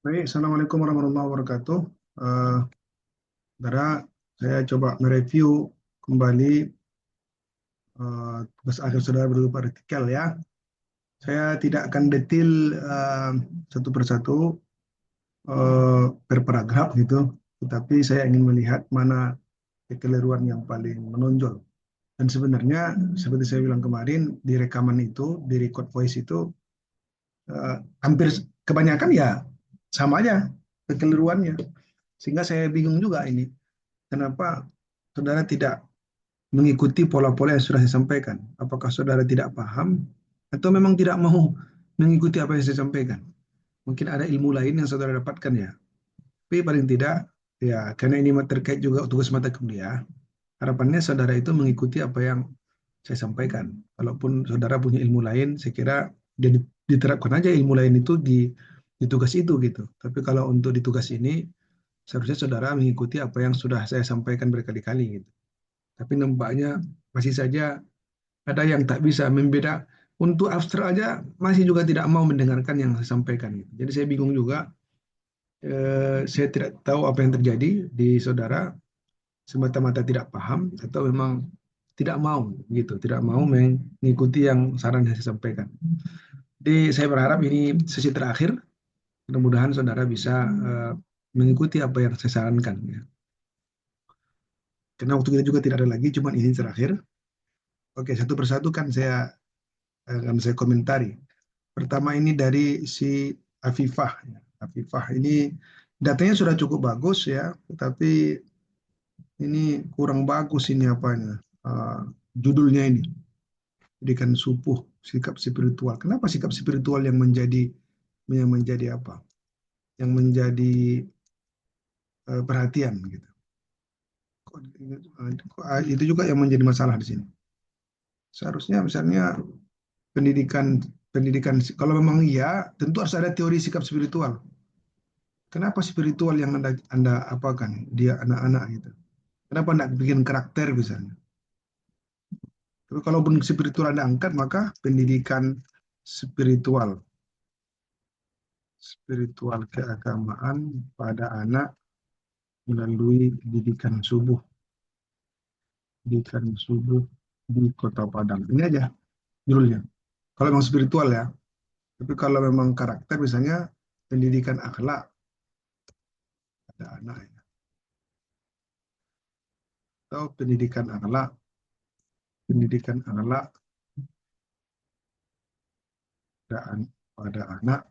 Baik, Assalamualaikum warahmatullahi wabarakatuh. Eh, Saudara, saya coba mereview kembali tugas akhir saudara berupa artikel ya. Saya tidak akan detail satu persatu per paragraf gitu, tetapi saya ingin melihat mana kekeliruan yang paling menonjol. Dan sebenarnya seperti saya bilang kemarin di rekaman itu, di record voice itu hampir kebanyakan ya sama aja kekeliruannya. Sehingga saya bingung juga ini. Kenapa saudara tidak mengikuti pola-pola yang sudah saya sampaikan? Apakah saudara tidak paham atau memang tidak mau mengikuti apa yang saya sampaikan? Mungkin ada ilmu lain yang saudara dapatkan ya. Tapi paling tidak ya karena ini terkait juga tugas mata kuliah, harapannya saudara itu mengikuti apa yang saya sampaikan. Kalaupun saudara punya ilmu lain, saya kira dia diterapkan aja ilmu lain itu di tugas itu gitu. Tapi kalau untuk di tugas ini seharusnya saudara mengikuti apa yang sudah saya sampaikan berkali-kali gitu. Tapi nampaknya masih saja ada yang tak bisa membeda. Untuk abstrak aja masih juga tidak mau mendengarkan yang saya sampaikan. Gitu. Jadi saya bingung juga. Saya tidak tahu apa yang terjadi di saudara. Semata-mata tidak paham atau memang tidak mau gitu, tidak mau mengikuti yang saran yang saya sampaikan. Jadi saya berharap ini sesi terakhir. Mudah-mudahan saudara bisa mengikuti apa yang saya sarankan. Ya. Karena waktu kita juga tidak ada lagi, cuma ini terakhir. Oke, satu persatu kan saya akan saya komentari. Pertama ini dari si Afifah. Afifah ini datanya sudah cukup bagus ya, tetapi ini kurang bagus ini apanya. Judulnya ini, pendidikan subuh, sikap spiritual. Kenapa sikap spiritual yang menjadi apa? Yang menjadi perhatian gitu. Itu juga yang menjadi masalah di sini. Seharusnya misalnya pendidikan pendidikan kalau memang iya tentu harus ada teori sikap spiritual. Kenapa spiritual yang anda apakan dia anak-anak gitu? Kenapa anda bikin karakter misalnya? Tapi kalau spiritual anda angkat maka pendidikan spiritual spiritual keagamaan pada anak melalui didikan subuh di Kota Padang. Ini aja judulnya. Kalau memang spiritual ya. Tapi kalau memang karakter misalnya pendidikan akhlak pada anak ya. Atau pendidikan akhlak pada anak.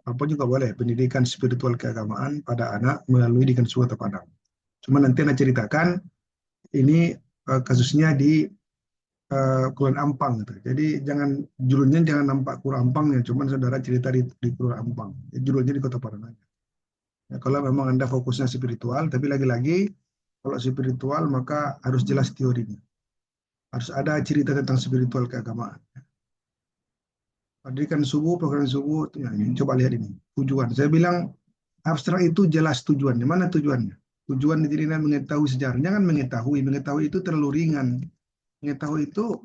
Apa juga boleh pendidikan spiritual keagamaan pada anak melalui didikan subuh atau padang. Cuma nanti Anda ceritakan ini kasusnya di Kulon Ampang gitu. Jadi judulnya jangan nampak Kulon Ampang ya, cuman saudara cerita di Kulon Ampang. Ya, judulnya di Kota Padang aja. Ya, kalau memang Anda fokusnya spiritual, tapi lagi-lagi kalau spiritual maka harus jelas teorinya. Harus ada cerita tentang spiritual keagamaan. Pendidikan subuh, program subuh, ya, ini, coba lihat ini. Tujuan. Saya bilang abstrak itu jelas tujuannya. Mana tujuannya? Tujuan dirinya mengetahui sejarah. Jangan mengetahui. Mengetahui itu terlalu ringan. Mengetahui itu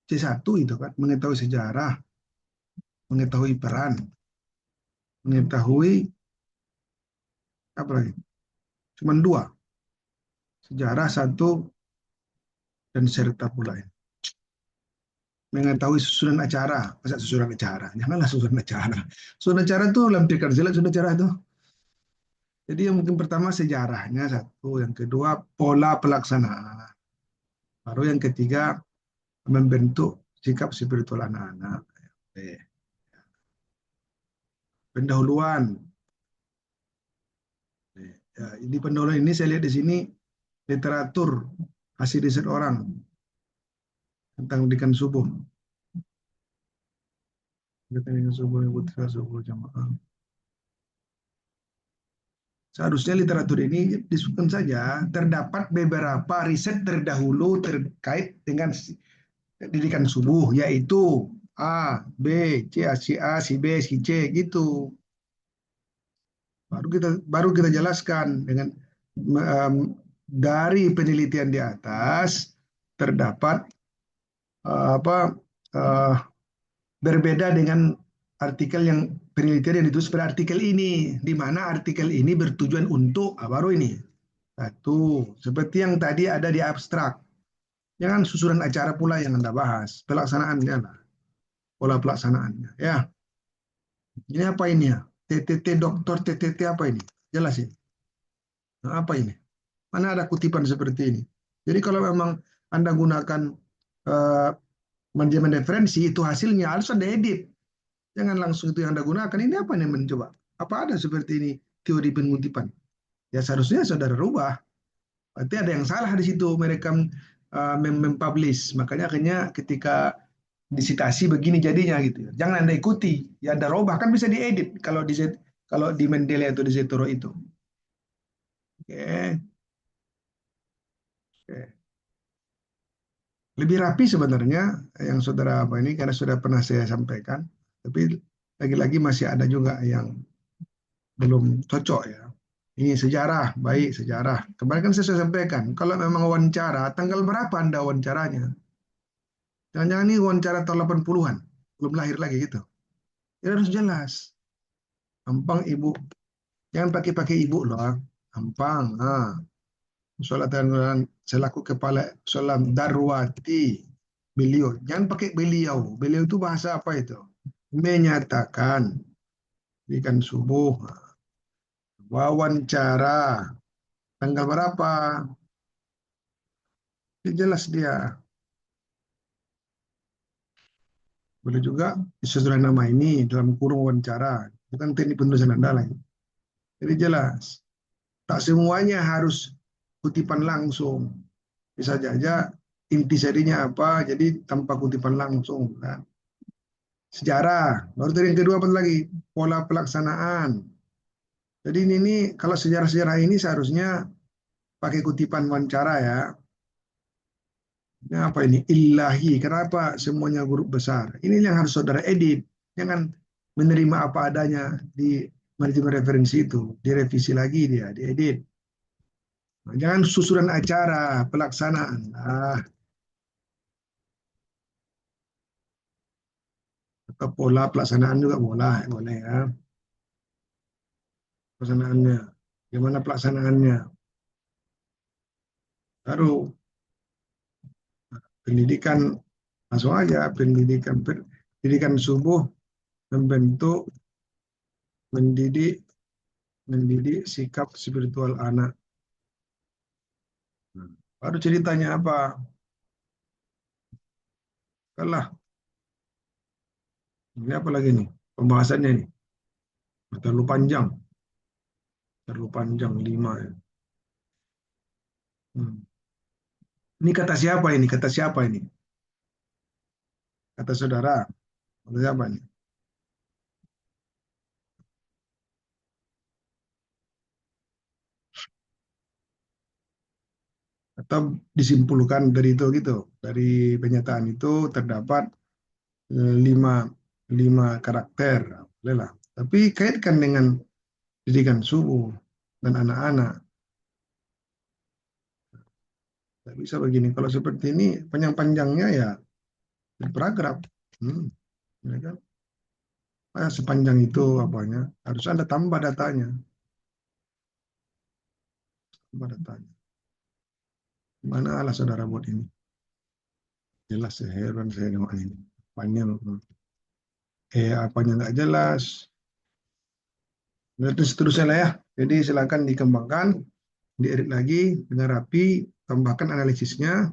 C1 itu kan. Mengetahui sejarah, mengetahui peran, mengetahui apa lagi? Cuma dua. Sejarah satu dan serta pula ini. Mengetahui susunan acara. Masa susunan acara? Janganlah susunan acara. Susunan acara itu lampirkan silat susunan acara itu. Jadi yang mungkin pertama sejarahnya satu, yang kedua pola pelaksanaan, baru yang ketiga membentuk sikap spiritual anak-anak. Pendahuluan. Ya, di pendahuluan ini saya lihat di sini literatur hasil riset orang tentang pendidikan subuh. Pendidikan subuh, putra subuh, jamaah. Seharusnya literatur ini disebutkan saja terdapat beberapa riset terdahulu terkait dengan pendidikan subuh, yaitu A, B, C, si A, si B, si C gitu. Baru kita jelaskan dengan dari penelitian di atas terdapat apa eh, berbeda dengan artikel yang penelitian yang ditulis pada artikel ini, di mana artikel ini bertujuan untuk baru ini. Satu, seperti yang tadi ada di abstrak. Jangan susunan acara pula yang Anda bahas, pelaksanaannya lah, pola pelaksanaannya. Ya, ini apa ini ya? TTT dokter TTT apa ini? Jelasin. Nah, apa ini? Mana ada kutipan seperti ini? Jadi kalau memang Anda gunakan uh, manajemen referensi, itu hasilnya harus Anda edit. Jangan langsung itu yang Anda gunakan. Ini apa nih mencoba? Apa ada seperti ini teori pengutipan? Ya seharusnya saudara rubah. Berarti ada yang salah di situ mereka mempublish. Makanya akhirnya ketika disitasi begini jadinya gitu. Jangan Anda ikuti, ya Anda rubah kan bisa diedit kalau di Mendeley atau di Zetoro itu. Oke. Oke. Lebih rapi sebenarnya yang saudara apa ini karena sudah pernah saya sampaikan, tapi lagi-lagi masih ada juga yang belum cocok ya. Ini sejarah, baik sejarah. Kemarin kan saya sudah sampaikan, kalau memang wawancara, tanggal berapa Anda wawancaranya? Jangan-jangan ini wawancara tahun 80-an, belum lahir lagi gitu. Ya harus jelas. Gampang ibu, jangan pakai-pakai ibu loh. Gampang. Nah, sholat selaku kepala sholat Darwati. Beliau, jangan pakai beliau. Beliau itu bahasa apa itu? Menyatakan, ikan subuh, wawancara, tanggal berapa? Jelas dia. Boleh juga sesudah nama ini dalam kurung wawancara. Bukan teknik penulisan andalan. Jadi jelas. Tak semuanya harus kutipan langsung. Bisa saja intisarinya apa, jadi tanpa kutipan langsung. Kan? Sejarah. Baru tadi yang kedua apa lagi? Pola pelaksanaan. Jadi ini kalau sejarah-sejarah ini seharusnya pakai kutipan wawancara ya. Ini apa ini? Ilahi. Kenapa semuanya huruf besar? Ini yang harus saudara edit. Jangan menerima apa adanya di manajemen referensi itu. Direvisi lagi dia, diedit. Nah, jangan susunan acara, pelaksanaan. Atau pola pelaksanaan juga boleh, boleh ya. Pelaksanaannya. Gimana pelaksanaannya? Baru pendidikan langsung aja pendidikan subuh membentuk mendidik mendidik sikap spiritual anak. Baru ceritanya apa? Kalah. Ini apa lagi nih? Pembahasannya nih. Terlalu panjang 5 ya. Hmm. Ini kata siapa ini? Kata siapa ini? Kata saudara. Kata siapa ini? Atau disimpulkan dari itu gitu. Dari pernyataan itu terdapat lima, lima karakter. Boleh lah. Tapi kaitkan dengan pendidikan subuh dan anak-anak. Tidak bisa begini. Kalau seperti ini, panjang-panjangnya ya paragraf. Hmm, ya kan? Sepanjang itu apanya? Harus Anda tambah datanya. Tambah datanya. Mana lah saudara buat ini? Jelas ya, heran saya dengan ini. Panjang. Apanya nggak jelas. Dan seterusnya lah ya. Jadi silakan dikembangkan, diedit lagi dengan rapi, tambahkan analisisnya.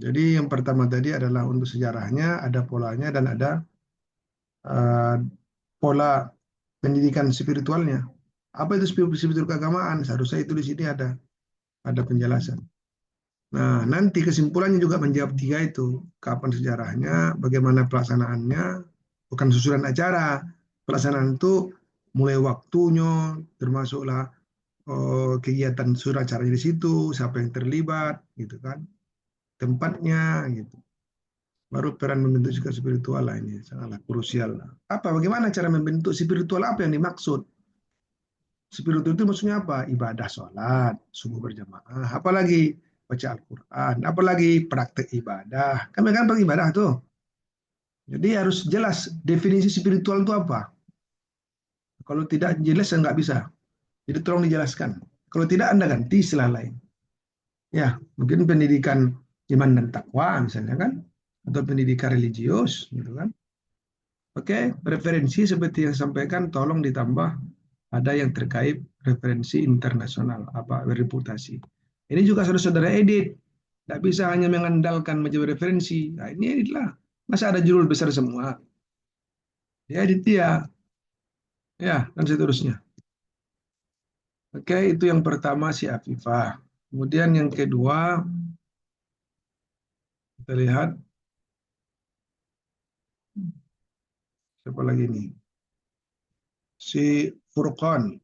Jadi yang pertama tadi adalah untuk sejarahnya, ada polanya dan ada uh, pola pendidikan spiritualnya. Apa itu spiritual keagamaan? Seharusnya itu di sini ada penjelasan. Nah, nanti kesimpulannya juga menjawab tiga itu. Kapan sejarahnya, bagaimana pelaksanaannya, bukan susulan acara. Pelaksanaan itu mulai waktunya, termasuklah kegiatan surat acaranya di situ, siapa yang terlibat, gitu kan, tempatnya, gitu. Baru peran membentuk sikap spiritual lah ini sangatlah krusial. Apa? Bagaimana cara membentuk spiritual apa yang dimaksud? Spiritual itu maksudnya apa? Ibadah sholat, subuh berjamaah, apalagi baca Al-Quran, apalagi praktek ibadah. Kan mereka kan beribadah tuh. Jadi harus jelas definisi spiritual itu apa. Kalau tidak jelas, nggak bisa. Jadi tolong dijelaskan. Kalau tidak, Anda ganti istilah lain. Ya, mungkin pendidikan iman dan takwa misalnya kan, atau pendidikan religius gitu kan. Oke, referensi seperti yang sampaikan tolong ditambah ada yang terkait referensi internasional apa reputasi. Ini juga saudara-saudara edit. Tidak bisa hanya mengandalkan menjadi referensi. Nah, ini editlah. Masa ada judul besar semua? Ya edit dia. Ya, dan seterusnya. Oke, itu yang pertama si Afifah. Kemudian yang kedua, kita lihat siapa lagi nih? Si Furqan.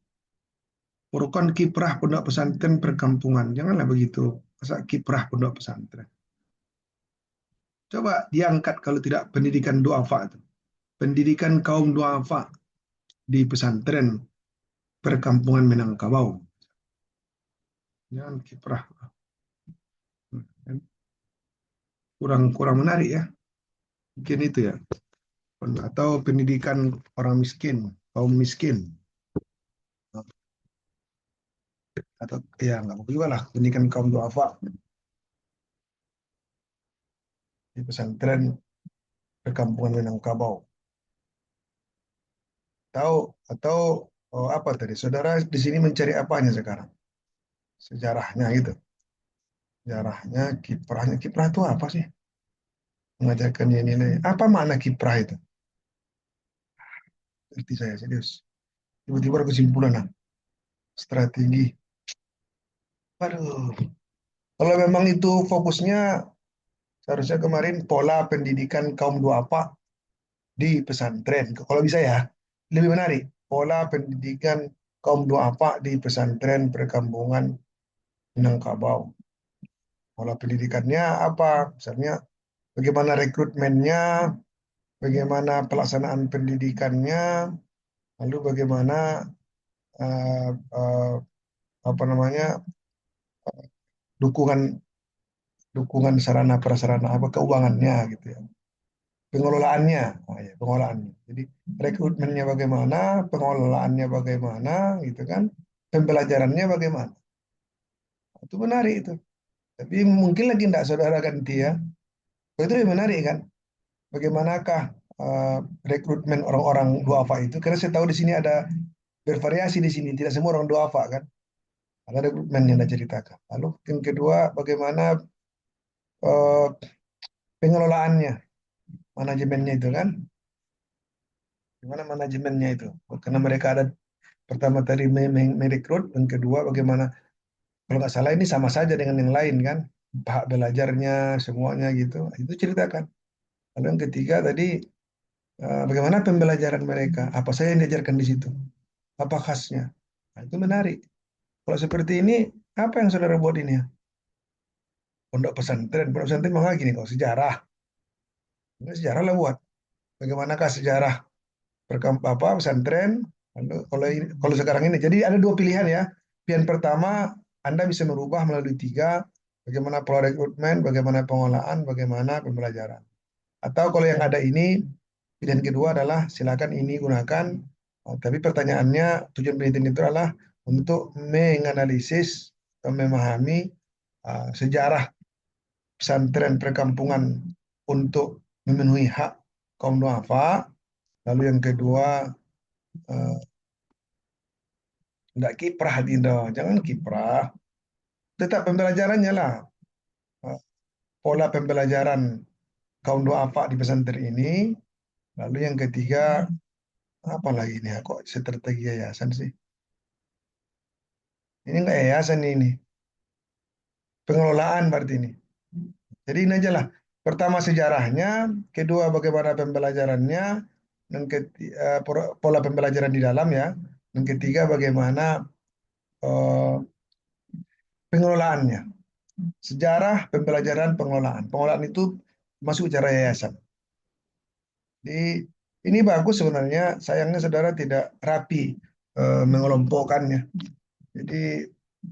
Furqan kiprah pondok pesantren perkampungan. Janganlah begitu. Masa kiprah pondok pesantren. Coba diangkat kalau tidak pendidikan duafa itu. Pendidikan kaum duafa di pesantren perkampungan Minangkabau. Jangan kiprah. Kurang kurang menarik ya. Mungkin itu ya. Atau pendidikan orang miskin, kaum miskin. Atau ya nggak apa juga lah pendidikan kaum duafa di pesantren perkampungan Minangkabau. Tahu atau oh, apa tadi? Saudara di sini mencari apanya sekarang? Sejarahnya gitu. Sejarahnya, kiprahnya. Kiprah itu apa sih? Mengajarkan nilai. Apa makna kiprah itu? Ngerti saya serius. Tiba-tiba ada kesimpulan nah, strategi. Waduh. Kalau memang itu fokusnya seharusnya kemarin pola pendidikan kaum duafa di pesantren. Kalau bisa ya, lebih menarik. Pola pendidikan kaum duafa di pesantren perkampungan Minangkabau. Pola pendidikannya apa? Misalnya bagaimana rekrutmennya, bagaimana pelaksanaan pendidikannya, lalu bagaimana uh, uh, apa namanya dukungan dukungan sarana prasarana apa keuangannya gitu ya, pengelolaannya, nah, ya, pengelolaannya. Jadi rekrutmennya bagaimana, pengelolaannya bagaimana, gitu kan, pembelajarannya bagaimana. Itu menarik itu. Tapi mungkin lagi tidak saudara ganti ya. Itu lebih menarik kan. Bagaimanakah uh, rekrutmen orang-orang duafa itu? Karena saya tahu di sini ada bervariasi di sini. Tidak semua orang duafa kan. Ada rekrutmen yang Anda ceritakan. Lalu yang kedua, bagaimana uh, pengelolaannya, manajemennya itu kan. Gimana manajemennya itu? Karena mereka ada pertama tadi merekrut, yang kedua bagaimana kalau nggak salah ini sama saja dengan yang lain kan, hak belajarnya semuanya gitu. Itu ceritakan. Lalu yang ketiga tadi bagaimana pembelajaran mereka, apa saja yang diajarkan di situ, apa khasnya. Nah, itu menarik. Kalau seperti ini, apa yang saudara buat ini ya? Pondok pesantren memang gini kalau sejarah, ini sejarah lah buat. Bagaimanakah sejarah apa pesantren? Lalu kalau sekarang ini, jadi ada dua pilihan ya. Pilihan pertama, Anda bisa merubah melalui tiga, bagaimana pola rekrutmen, bagaimana pengolahan, bagaimana pembelajaran. Atau kalau yang ada ini, pilihan kedua adalah silakan ini gunakan. Tapi pertanyaannya, tujuan penelitian itu adalah untuk menganalisis atau memahami sejarah pesantren perkampungan untuk memenuhi hak kaum duafa. Lalu yang kedua, eh, nggak kiprah Dinda, jangan kiprah. Tetap pembelajarannya lah. Eh, Pola pembelajaran kaum duafa di pesantren ini. Lalu yang ketiga, apa lagi nih? Kok strategi yayasan sih? Ini nggak yayasan ini. Pengelolaan berarti ini. Jadi ini aja lah. Pertama sejarahnya, kedua bagaimana pembelajarannya, dan pola pembelajaran di dalam ya. Dan ketiga bagaimana eh, pengelolaannya. Sejarah, pembelajaran, pengelolaan. Pengelolaan itu masuk cara yayasan. Jadi ini bagus sebenarnya, sayangnya saudara tidak rapi mengelompokkannya. Jadi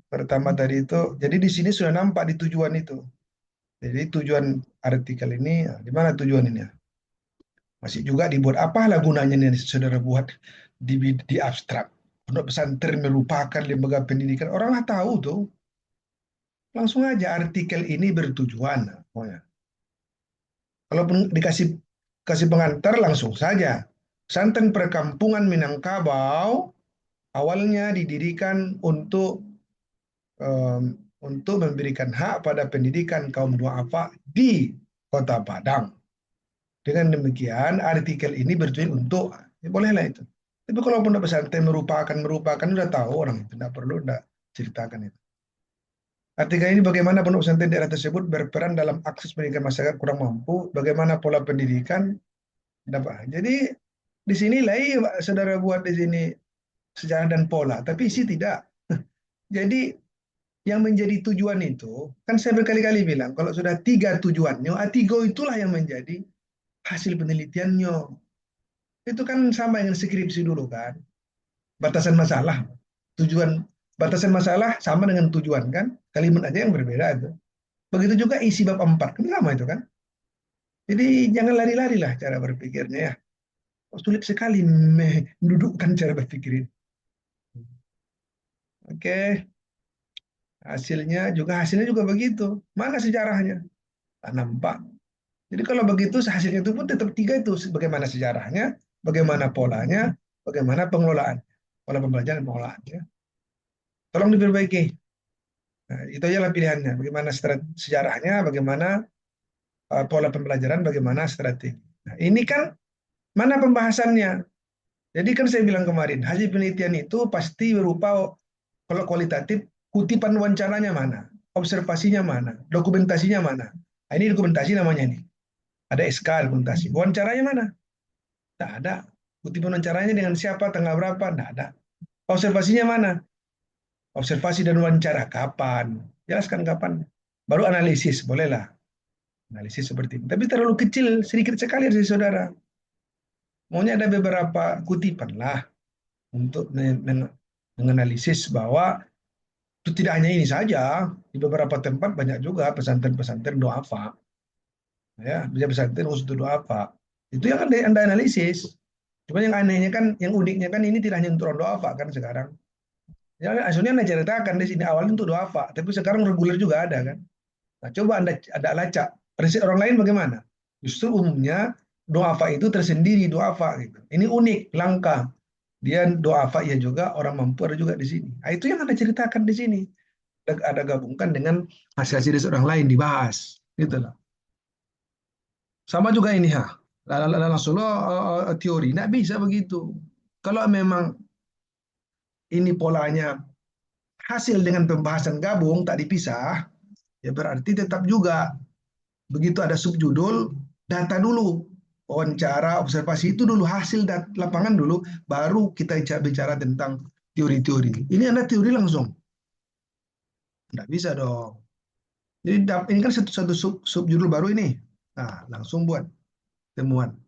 pertama tadi itu, jadi di sini sudah nampak di tujuan itu. Jadi tujuan artikel ini, di mana tujuan ini? Masih juga dibuat apalah gunanya nih saudara buat di abstrak. Pondok pesantren melupakan lembaga pendidikan. Orang lah tahu tuh. Langsung aja artikel ini bertujuan. Pokoknya. Kalau dikasih kasih pengantar langsung saja. Pesantren Perkampungan Minangkabau awalnya didirikan untuk memberikan hak pada pendidikan kaum duafa di Kota Padang. Dengan demikian, artikel ini bertujuan untuk, ya bolehlah itu. Tapi kalau pondok pesantren merupakan udah tahu orang itu, tidak perlu tidak ceritakan itu. Artikel ini bagaimana pondok pesantren daerah tersebut berperan dalam akses pendidikan masyarakat kurang mampu, bagaimana pola pendidikan dapat. Jadi di sini lah saudara buat di sini sejarah dan pola, tapi isi tidak. Jadi yang menjadi tujuan itu, kan saya berkali-kali bilang, kalau sudah tiga tujuannya, tiga itulah yang menjadi hasil penelitiannya. Itu kan sama dengan skripsi dulu kan. Batasan masalah. Tujuan batasan masalah sama dengan tujuan kan. Kalimat aja yang berbeda itu. Begitu juga isi bab 4 kan sama itu kan. Jadi jangan lari-lari lah cara berpikirnya ya. Sulit sekali mendudukkan cara berpikir ini. Oke, hasilnya juga begitu. Mana sejarahnya? Tak nampak. Jadi kalau begitu hasilnya itu pun tetap tiga itu. Bagaimana sejarahnya, bagaimana polanya, bagaimana pengelolaan. Pola pembelajaran dan pengelolaannya. Tolong diperbaiki. Nah, itu aja lah pilihannya. Bagaimana sejarahnya, bagaimana pola pembelajaran, bagaimana strategi. Nah, ini kan mana pembahasannya? Jadi kan saya bilang kemarin, hasil penelitian itu pasti berupa kalau kualitatif, kutipan wawancaranya mana, observasinya mana, dokumentasinya mana. Nah, ini dokumentasi namanya ini. Ada SK dokumentasi. Wawancaranya mana? Tidak ada. Kutipan wawancaranya dengan siapa, tanggal berapa? Tidak ada. Observasinya mana? Observasi dan wawancara kapan? Jelaskan kapan. Baru analisis, bolehlah. Analisis seperti ini. Tapi terlalu kecil, sedikit sekali dari saudara. Maunya ada beberapa kutipan lah untuk menganalisis bahwa itu tidak hanya ini saja. Di beberapa tempat banyak juga pesantren-pesantren doafa. Ya, bisa pesantren khusus untuk doafa. Itu yang anda analisis. Cuma yang anehnya kan, yang uniknya kan ini tidak hanya untuk orang doafa kan sekarang. Ya, aslinya anda ceritakan di sini awalnya untuk doafa, tapi sekarang reguler juga ada kan. Nah, coba Anda lacak. Prinsip orang lain bagaimana? Justru umumnya doafa itu tersendiri doafa gitu. Ini unik, langka. Dia doafa ya juga, orang mampu ada juga di sini. Nah, itu yang Anda ceritakan di sini. Ada gabungkan dengan hasil-hasil dari orang lain dibahas. Gitu loh. Sama juga ini ya. Langsung teori, nggak bisa begitu. Kalau memang ini polanya hasil dengan pembahasan gabung tak dipisah, ya berarti tetap juga begitu ada subjudul, data dulu, wawancara, observasi itu dulu, hasil lapangan dulu, baru kita bicara tentang teori-teori. Ini Anda teori langsung. Nggak bisa dong. Jadi ini kan satu subjudul baru ini. Nah, langsung buat temuan.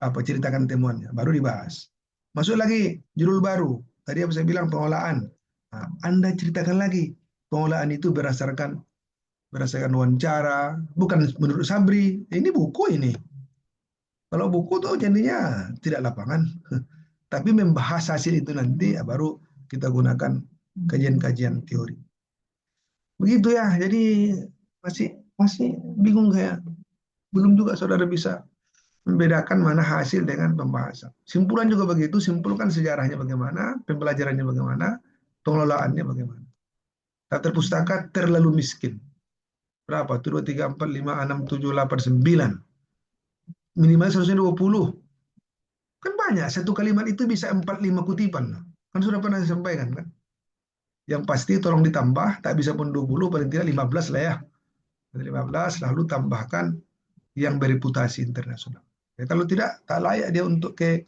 Apa ceritakan temuannya, baru dibahas. Masuk lagi judul baru. Tadi apa saya bilang pengolahan. Nah, Anda ceritakan lagi. Pengolahan itu berdasarkan wawancara, bukan menurut Sabri. Ini buku ini. Kalau buku tuh jadinya tidak lapangan, tapi membahas hasil itu nanti ya baru kita gunakan kajian-kajian teori. Begitu ya. Jadi masih masih bingung kayak belum juga saudara bisa membedakan mana hasil dengan pembahasan. Simpulan juga begitu, simpulkan sejarahnya bagaimana, pembelajarannya bagaimana, pengelolaannya bagaimana. Daftar pustaka terlalu miskin. Berapa? Tuh 2, 3, 4, 5, 6, 7, 8, 9. Minimal seharusnya 20. Kan banyak, satu kalimat itu bisa 4-5 kutipan. Kan sudah pernah disampaikan kan. Yang pasti tolong ditambah, tak bisa pun 20, paling tidak 15 lah ya. 15, lalu tambahkan yang bereputasi internasional. Ya, kalau tidak, tak layak dia untuk ke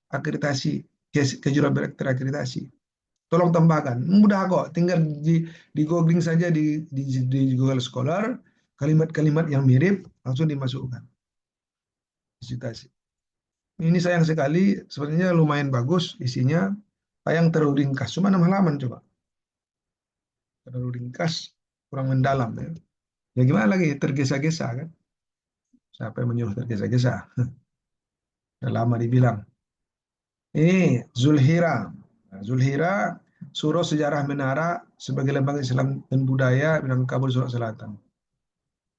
akreditasi, kejuruan terakreditasi. Tolong tambahkan, mudah kok, tinggal di googling saja di Google Scholar, kalimat-kalimat yang mirip, langsung dimasukkan. Ini sayang sekali, sebenarnya lumayan bagus isinya, Tayang terlalu ringkas, cuma 6 halaman coba. Terlalu ringkas, kurang mendalam ya. Ya gimana lagi, tergesa-gesa kan? Siapa yang menyuruh tergesa-gesa? Udah lama dibilang. Ini Zulhira. Nah, Zulhira, Surah Sejarah Menara sebagai lembaga Islam dan Budaya Minangkabau Sulawesi Selatan.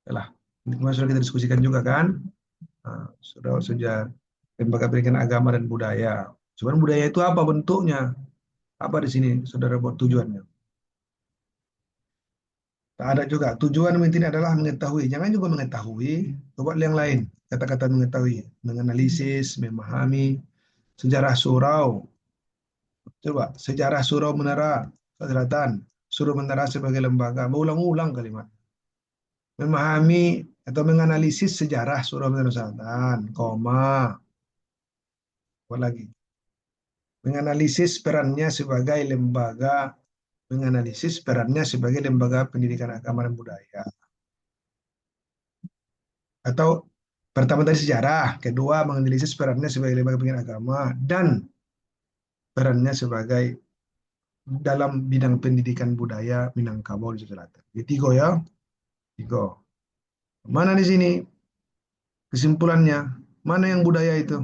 Yalah, ini kemarin sudah kita diskusikan juga kan? Nah, sudah sejarah lembaga pendidikan agama dan budaya. Sebenarnya budaya itu apa bentuknya? Apa di sini, saudara buat tujuannya? Tak ada juga. Tujuan intinya adalah mengetahui. Jangan juga mengetahui. Coba yang lain. Kata-kata mengetahui. Menganalisis, memahami sejarah surau. Coba sejarah surau Menara Selatan. Surau Menara sebagai lembaga. Mengulang-ulang kalimat. Memahami atau menganalisis sejarah surau Menara Selatan. Koma. Apa lagi? Menganalisis perannya sebagai lembaga. Menganalisis perannya sebagai lembaga pendidikan agama dan budaya. Atau pertama tadi sejarah, kedua menganalisis perannya sebagai lembaga pendidikan agama dan perannya sebagai dalam bidang pendidikan budaya Minangkabau di Selatan. Jadi tiga ya, tiga. Mana di sini kesimpulannya? Mana yang budaya itu?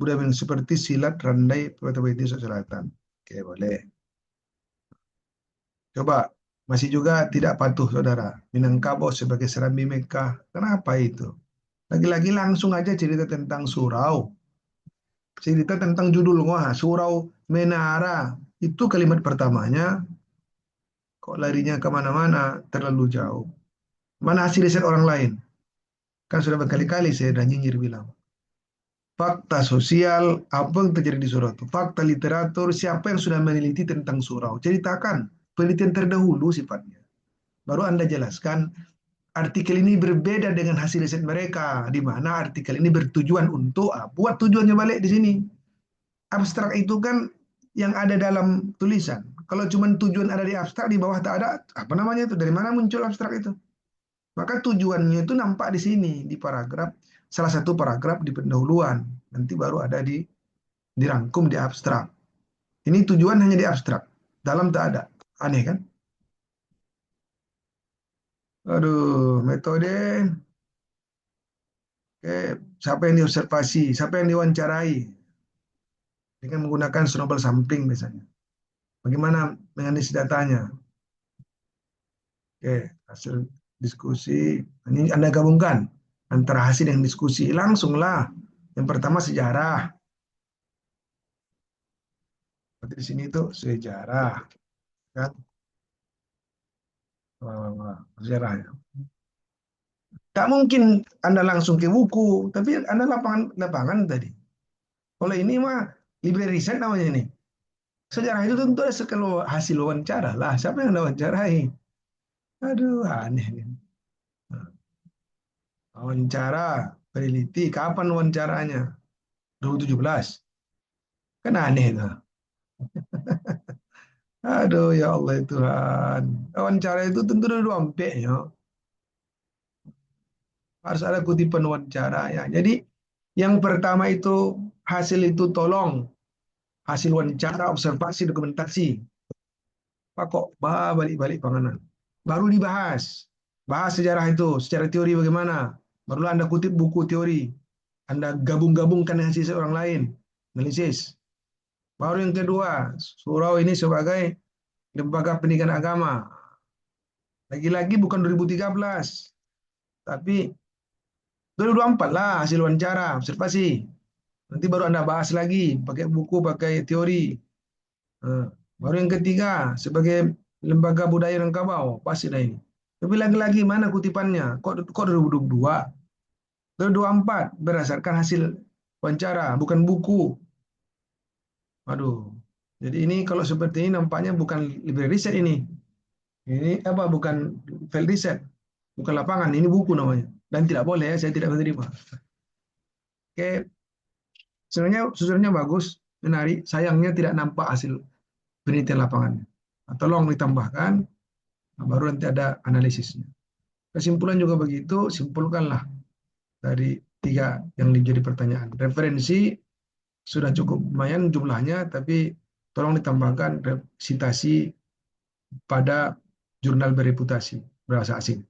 Budaya yang seperti silat, randai, Baiti Selatan. Oke, boleh. Coba masih juga tidak patuh saudara. Minangkabau sebagai Serambi Mekah. Kenapa itu? Lagi-lagi langsung aja cerita tentang surau. Cerita tentang judul wah surau menara itu kalimat pertamanya kok larinya kemana-mana terlalu jauh. Mana hasil riset orang lain? Kan sudah berkali-kali saya udah nyinyir bilang. Fakta sosial, apa yang terjadi di surau itu? Fakta literatur, siapa yang sudah meneliti tentang surau? Ceritakan penelitian terdahulu sifatnya. Baru Anda jelaskan artikel ini berbeda dengan hasil riset mereka, di mana artikel ini bertujuan untuk buat tujuannya balik di sini. Abstrak itu kan yang ada dalam tulisan. Kalau cuma tujuan ada di abstrak, di bawah tak ada, apa namanya itu? Dari mana muncul abstrak itu? Maka tujuannya itu nampak di sini, di paragraf, salah satu paragraf di pendahuluan. Nanti baru ada dirangkum di abstrak. Ini tujuan hanya di abstrak. Dalam tak ada. Aneh kan? Aduh, metode. Siapa yang diobservasi? Siapa yang diwawancarai? Dengan menggunakan snowball sampling misalnya. Bagaimana menganalisis datanya? Oke, hasil diskusi. Ini Anda gabungkan antara hasil yang diskusi. Langsunglah. Yang pertama sejarah. Berarti di sini itu sejarah. Kan? Sejarahnya. Tak mungkin Anda langsung ke buku, tapi Anda lapangan tadi. Kalau ini mah library riset namanya ini. Sejarah itu tentu ada hasil wawancara lah. Siapa yang Anda wawancarai? Aduh, aneh nih. Wawancara, peneliti, kapan wawancaranya? 2017. Kan aneh itu. Aduh ya Allah ya Tuhan. Wawancara itu tentu ada dua ampek ya. Harus ada kutipan wawancara ya. Jadi yang pertama itu hasil itu tolong hasil wawancara, observasi, dokumentasi. Pak kok balik-balik panganan. Baru dibahas. Bahas sejarah itu, secara teori bagaimana. Barulah Anda kutip buku teori. Anda gabung-gabungkan dengan sisi orang lain. Analisis. Baru yang kedua, surau ini sebagai lembaga pendidikan agama. Lagi-lagi bukan 2013, tapi 2024 lah hasil wawancara, observasi. Nanti baru Anda bahas lagi, pakai buku, pakai teori. Nah, baru yang ketiga, sebagai lembaga budaya Rangkabau, pasti dah ini. Tapi lagi-lagi mana kutipannya? Kok 2022? 2024 berdasarkan hasil wawancara, bukan buku. Aduh, jadi ini kalau seperti ini nampaknya bukan library riset ini. Ini apa? Bukan field riset, bukan lapangan. Ini buku namanya. Dan tidak boleh, ya, saya tidak menerima. Oke, sebenarnya bagus, menarik. Sayangnya tidak nampak hasil penelitian lapangannya. Nah, tolong ditambahkan, nah, baru nanti ada analisisnya. Kesimpulan juga begitu, simpulkanlah dari tiga yang menjadi pertanyaan. Referensi sudah cukup lumayan jumlahnya, tapi tolong ditambahkan citasi pada jurnal bereputasi bahasa asing.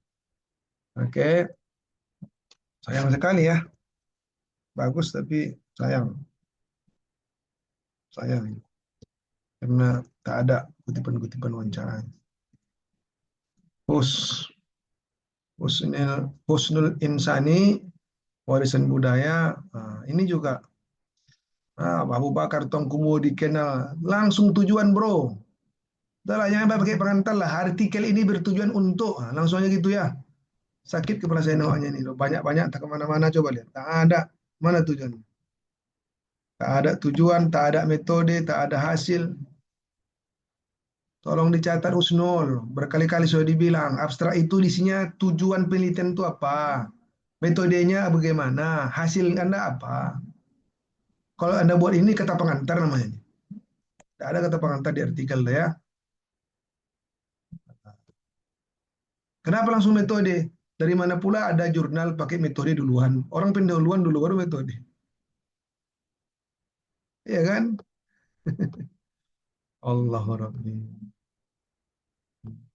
Oke, sayang sekali ya. Bagus tapi sayang, sayang karena tak ada kutipan-kutipan wawancara. Hus, Husnul Insani, warisan budaya. Nah, ini juga Abu Bakar Tongkumo dikenal langsung tujuan bro. Udah lah, jangan pakai pengantar lah. Artikel ini bertujuan untuk, langsung aja gitu ya. Sakit kepala saya nengoknya ini loh. Banyak-banyak tak kemana-mana, coba lihat. Tak ada. Mana tujuan? Tak ada tujuan, tak ada metode, tak ada hasil. Tolong dicatat Usnul. Berkali-kali sudah dibilang, abstrak itu isinya tujuan penelitian itu apa? Metodenya bagaimana? Hasil Anda apa? Kalau Anda buat ini kata pengantar namanya. Tidak ada kata pengantar di artikel ya. Kenapa langsung metode? Dari mana pula ada jurnal pakai metode duluan? Orang pendahuluan dulu baru metode. Iya kan? Allahu Rabbi.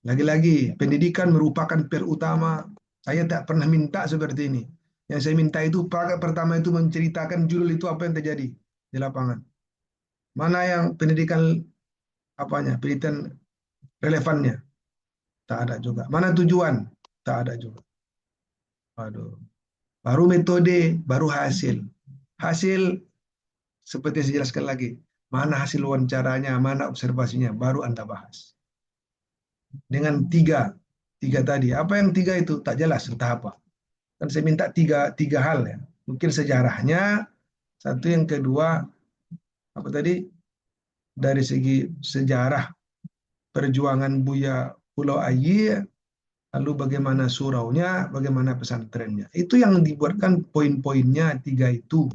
Lagi-lagi, pendidikan merupakan PR utama. Saya tak pernah minta seperti ini. Yang saya minta itu, pertama itu menceritakan judul itu apa yang terjadi di lapangan. Mana yang pendidikan apanya, penelitian relevannya? Tak ada juga. Mana tujuan? Tak ada juga. Aduh. Baru metode, baru hasil. Hasil seperti yang saya jelaskan lagi. Mana hasil wawancaranya, mana observasinya, baru Anda bahas. Dengan tiga tadi. Apa yang tiga itu? Tak jelas, entah apa. Kan saya minta tiga hal ya. Mungkin sejarahnya, satu yang kedua, apa tadi? Dari segi sejarah perjuangan Buya Pulau Ayi, lalu bagaimana suraunya, bagaimana pesantrennya. Itu yang dibuatkan poin-poinnya tiga itu.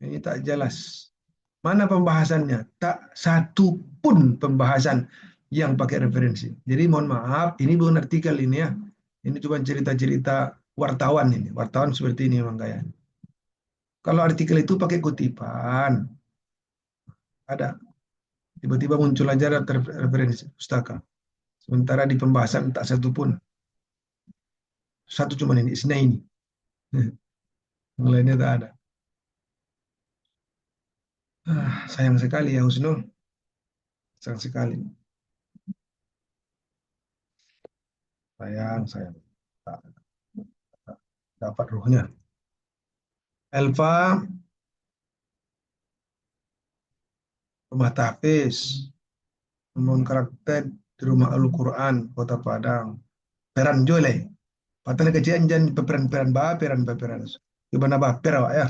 Ini tak jelas. Mana pembahasannya? Tak satu pun pembahasan yang pakai referensi. Jadi mohon maaf, ini bukan artikel ini ya. Ini cuma cerita-cerita wartawan ini. Wartawan seperti ini memang kayak. Kalau artikel itu pakai kutipan, ada. Tiba-tiba muncul aja referensi pustaka. Sementara di pembahasan tak satu pun. Satu cuma ini, Isna ini. Yang lainnya tak ada. Sayang sekali ya Husnul. Sayang sekali. Sayang, sayang. Tak dapat ruhnya. Elva, rumah tahfiz, membangun karakter di rumah Al-Quran, Kota Padang. Peran jole. Patah kecil jan peperan-peran ba, peran-peperan. Gimana ba, per awak ya.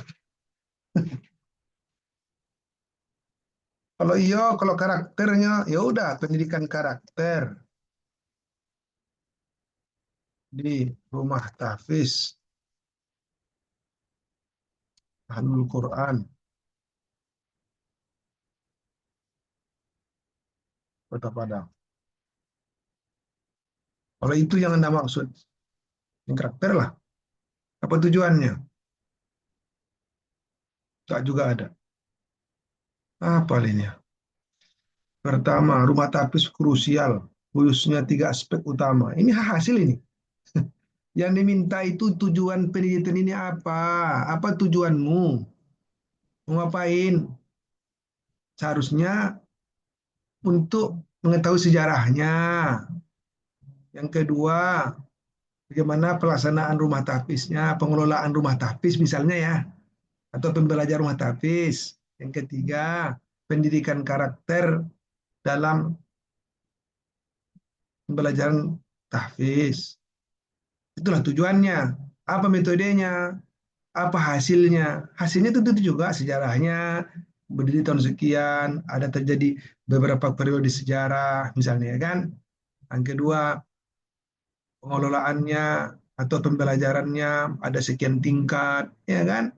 Kalau iya, kalau karakternya, ya udah pendidikan karakter di rumah tahfiz Ahlul Quran Kota Padang. Kalau itu yang Anda maksud, ini karakter lah. Apa tujuannya? Tak juga ada. Apa ini? Pertama, rumah tahfiz krusial, khususnya tiga aspek utama. Ini hasil ini. Yang diminta itu tujuan penelitian ini apa? Apa tujuanmu? Mau ngapain? Seharusnya untuk mengetahui sejarahnya. Yang kedua, bagaimana pelaksanaan rumah tahfiznya, pengelolaan rumah tahfiz misalnya ya, atau pembelajaran rumah tahfiz. Yang ketiga, pendidikan karakter dalam pembelajaran tahfiz. Itulah tujuannya. Apa metodenya? Apa hasilnya? Hasilnya tentu juga sejarahnya, berdiri tahun sekian, ada terjadi beberapa periode sejarah, misalnya ya kan. Yang kedua, pengelolaannya atau pembelajarannya ada sekian tingkat, ya kan?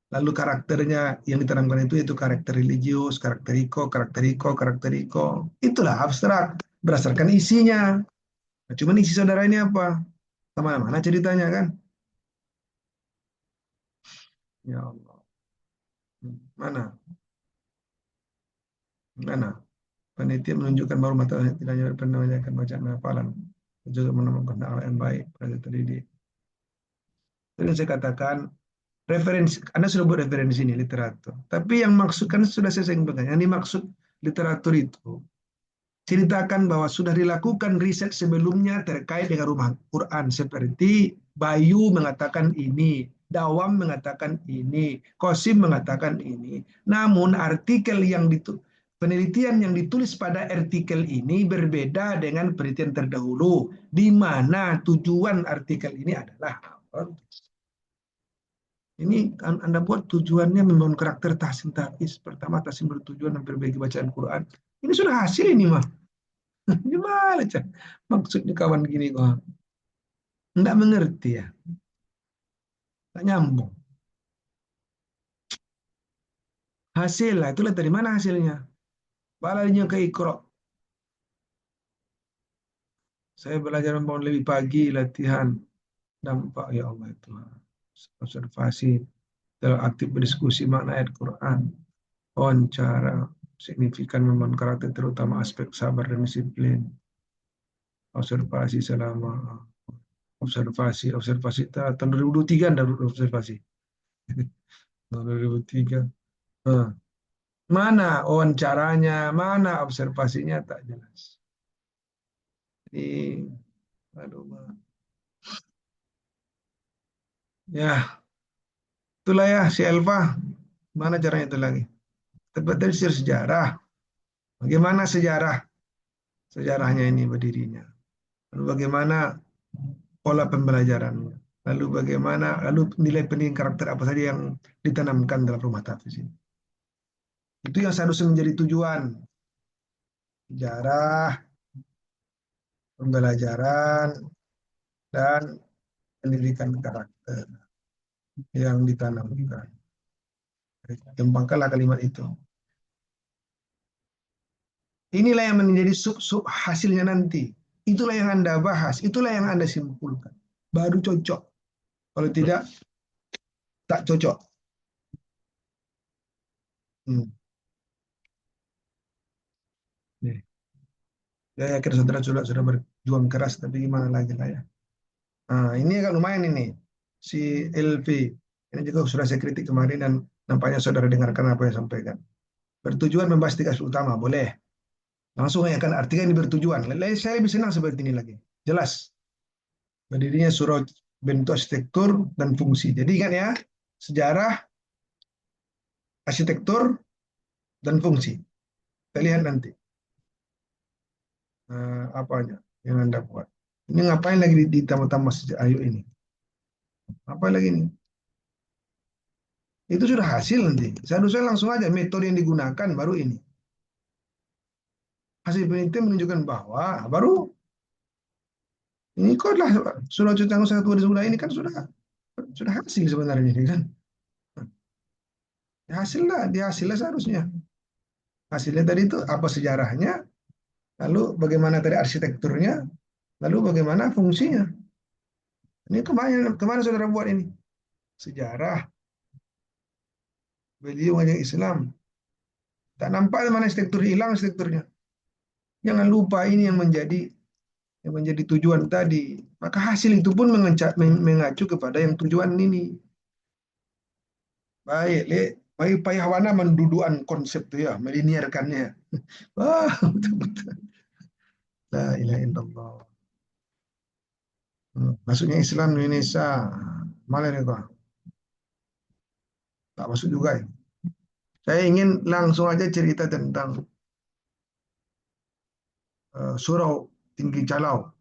Lalu karakternya yang ditanamkan itu karakter religius, karakter iko. Itulah abstrak berdasarkan isinya. Nah, cuman isi saudara ini apa? Kemana-mana ceritanya kan? Ya Allah. Mana? Mana? Penelitian menunjukkan bahwa mata tidak hanya pernah menanyakan bacaan dan hafalan, juga menemukan hal yang baik pada terdidik. Itu yang saya katakan, referensi, Anda sudah buat referensi ini literatur. Tapi yang maksud kan sudah saya sampaikan, yang dimaksud literatur itu ceritakan bahwa sudah dilakukan riset sebelumnya terkait dengan rumah Quran seperti Bayu mengatakan ini, Dawam mengatakan ini, Qasim mengatakan ini. Namun artikel yang penelitian yang ditulis pada artikel ini berbeda dengan penelitian terdahulu, di mana tujuan artikel ini adalah apa? Ini kan Anda buat tujuannya membangun karakter tahsin tahfiz. Pertama, tahsin bertujuan memperbaiki bacaan Quran. Ini sudah hasil ini mah. Gimana cak? Maksudnya kawan gini kok. Nggak mengerti ya. Nggak nyambung. Hasil lah. Itulah dari mana hasilnya? Balanya ke Iqra. Saya belajar membangun lebih pagi latihan. Dampak ya Allah itu. Observasi. Dalam aktif berdiskusi makna ayat Quran. Wawancara. Signifikan membangun karakter terutama aspek sabar dan disiplin. Observasi selama observasi tahun 2023 ada observasi. Tahun 2003. Nah, mana wawancaranya, mana observasinya tak jelas. Jadi, aduh, ya itulah ya si Elva. Mana caranya itu lagi? Tempat dari sejarah. Bagaimana sejarahnya ini berdirinya? Lalu bagaimana pola pembelajarannya? Lalu nilai pendidikan karakter apa saja yang ditanamkan dalam rumah tahfiz ini? Itu yang seharusnya menjadi tujuan sejarah, pembelajaran, dan pendidikan karakter yang ditanamkan. Kembangkanlah kalimat itu. Inilah yang menjadi sub-sub hasilnya nanti. Itulah yang Anda bahas, itulah yang Anda simpulkan. Baru cocok. Kalau tidak, tak cocok. Hmm. Nih. Ya, yakin saudara sudah berjuang keras, tapi gimana lagi lah ya. Nah, ini agak lumayan ini. Si LV. Ini juga sudah saya kritik kemarin dan nampaknya saudara dengarkan apa yang saya sampaikan. Bertujuan membahas tiga isu utama, boleh. Langsung ya kan artinya ini bertujuan. Saya lebih senang seperti ini lagi. Jelas. Berdirinya surau bentuk arsitektur dan fungsi. Jadi kan ya, sejarah, arsitektur, dan fungsi. Kita lihat nanti apanya yang Anda buat. Ini ngapain lagi ditambah-tambah sejak ayu ini? Apa lagi ini? Itu sudah hasil nanti. Seharusnya langsung aja metode yang digunakan baru ini. Hasil penelitian menunjukkan bahwa baru ini kok adalah surau Citanggu satu di sebelah ini kan sudah hasil sebenarnya ini kan. Di hasilnya seharusnya. Hasilnya tadi itu apa sejarahnya, lalu bagaimana tadi arsitekturnya, lalu bagaimana fungsinya. Ini kemana saudara buat ini? Sejarah, beliau ngajak Islam. Tak nampak mana arsitektur, hilang arsitekturnya. Jangan lupa ini yang menjadi tujuan tadi. Maka hasil itu pun mengacu kepada yang tujuan ini. Baik, baik payahwana mendudukan konsep itu ya, melinierkannya. Wah, betul-betul. La ilaha illallah. Masuknya Islam di Indonesia. Malah nih kok. Tak masuk juga ya. Saya ingin langsung aja cerita tentang Surau Tinggi Calau.